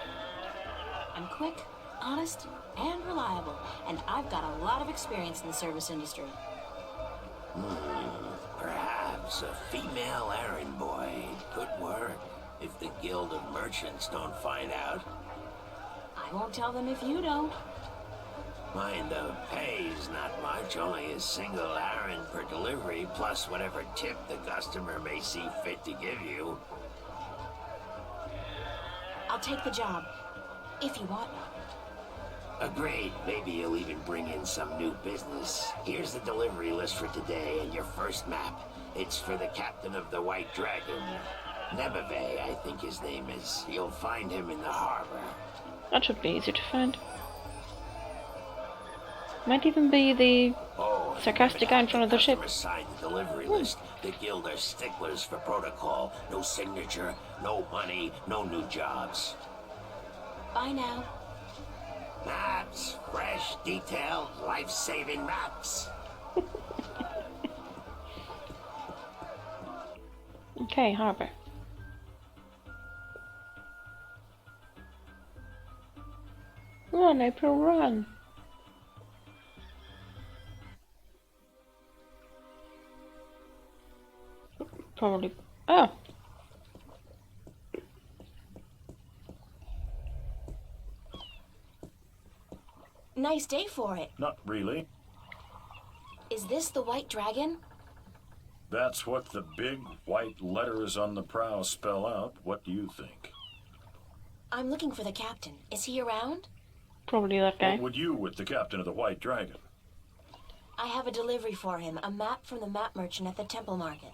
I'm quick, honest, and reliable, and I've got a lot of experience in the service industry. Perhaps a female errand boy could work if the Guild of Merchants don't find out. I won't tell them if you don't. Mind the pay's not much, only a single errand per delivery, plus whatever tip the customer may see fit to give you. I'll take the job, if you want me. Agreed. Maybe you'll even bring in some new business. Here's the delivery list for today and your first map. It's for the captain of the White Dragon. Nebeve, I think his name is. You'll find him in the harbor. That should be easy to find. Might even be the sarcastic guy in front of the ship. Signed the delivery list. The guild are sticklers for protocol. No signature, no money, no new jobs. Bye now. Maps, fresh, detailed, life-saving maps. Okay, harbor. Run, April, run! Probably. Oh! Nice day for it. Not really. Is this the White Dragon? That's what the big white letters on the prow spell out. What do you think? I'm looking for the captain. Is he around? Probably that guy. What would you with the captain of the White Dragon? I have a delivery for him, a map from the map merchant at the temple market.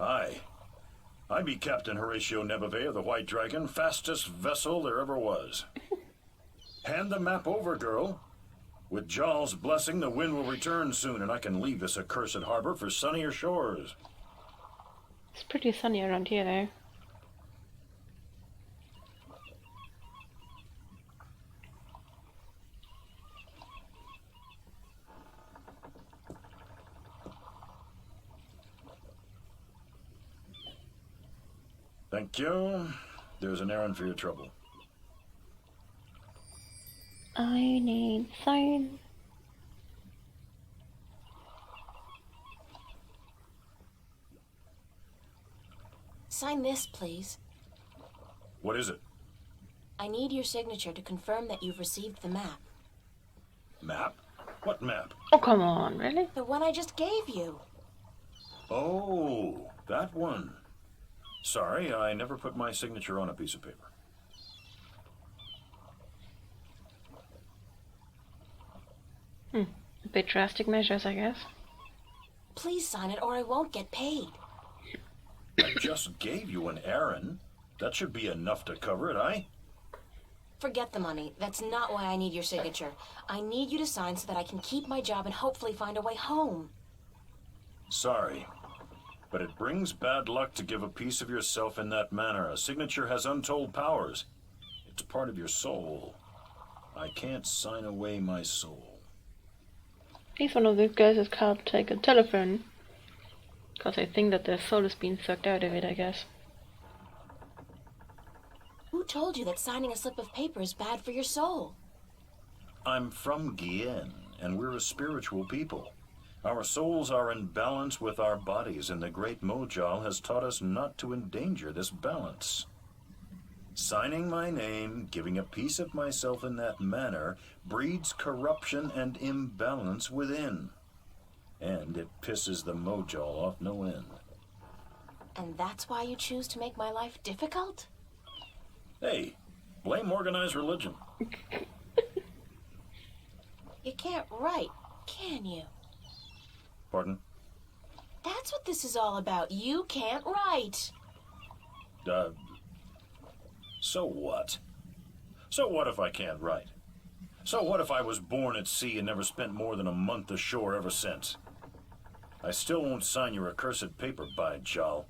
Aye. I be Captain Horatio Nebeve of the White Dragon, fastest vessel there ever was. Hand the map over, girl. With Jaw's blessing, the wind will return soon, and I can leave this accursed harbor for sunnier shores. It's pretty sunny around here, though. Thank you. There's an errand for your trouble. I need sign. Sign this, please. What is it? I need your signature to confirm that you've received the map. Map? What map? Oh, come on, really? The one I just gave you. Oh, that one. Sorry, I never put my signature on a piece of paper. A bit drastic measures, I guess. Please sign it or I won't get paid. I just gave you an errand. That should be enough to cover it, aye? Forget the money. That's not why I need your signature. I need you to sign so that I can keep my job and hopefully find a way home. Sorry, but it brings bad luck to give a piece of yourself in that manner. A signature has untold powers. It's part of your soul. I can't sign away my soul. He's one of those guys that can't take a telephone. Because I think that their soul is being sucked out of it, I guess. Who told you that signing a slip of paper is bad for your soul? I'm from Gien, and we're a spiritual people. Our souls are in balance with our bodies, and the great Mojal has taught us not to endanger this balance. Signing my name, giving a piece of myself in that manner, breeds corruption and imbalance within. And it pisses the Mojal off no end. And that's why you choose to make my life difficult? Hey, blame organized religion. You can't write, can you? Pardon? That's what this is all about. You can't write. So what? So what if I can't write? So what if I was born at sea and never spent more than a month ashore ever since? I still won't sign your accursed paper, by Jal.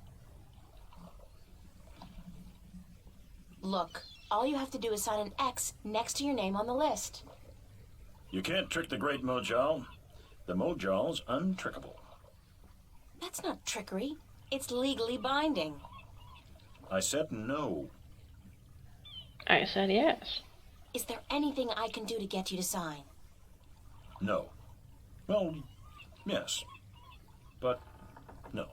Look, all you have to do is sign an X next to your name on the list. You can't trick the great Mojal. The Mojal's untrickable. That's not trickery. It's legally binding. I said no. I said yes. Is there anything I can do to get you to sign? No. Well, yes. But no.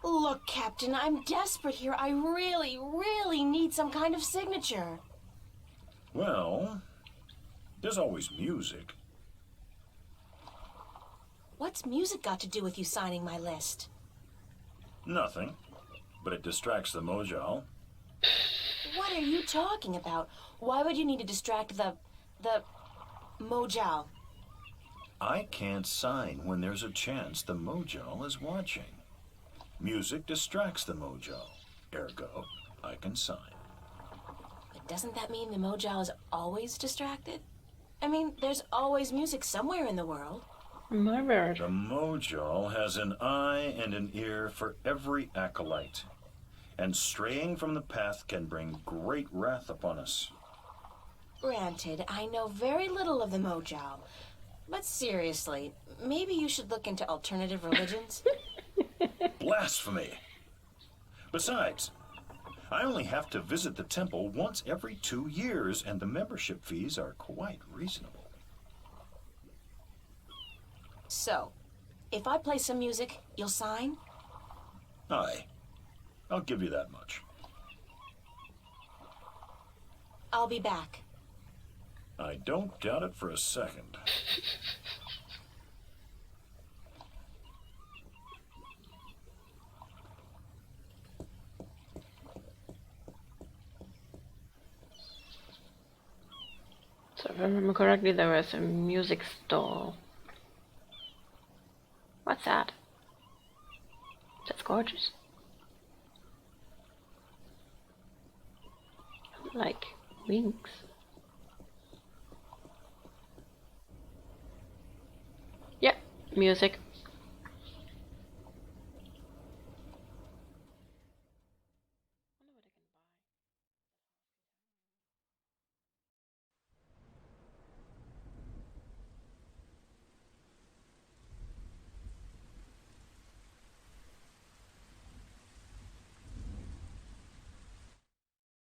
Look, Captain, I'm desperate here. I really, really need some kind of signature. Well, there's always music. What's music got to do with you signing my list? Nothing. But it distracts the Mojal. What are you talking about? Why would you need to distract the Mojal? I can't sign when there's a chance the Mojal is watching. Music distracts the Mojal. Ergo, I can sign. But doesn't that mean the Mojal is always distracted? I mean, there's always music somewhere in the world. My word. The Mojal has an eye and an ear for every acolyte. And straying from the path can bring great wrath upon us. Granted, I know very little of the Mojal. But seriously, maybe you should look into alternative religions. Blasphemy! Besides, I only have to visit the temple once every 2 years, and the membership fees are quite reasonable. So, if I play some music, you'll sign? Aye. I'll give you that much. I'll be back. I don't doubt it for a second. So if I remember correctly, there was a music stall. What's that? That's gorgeous. Like wings. Yeah, music.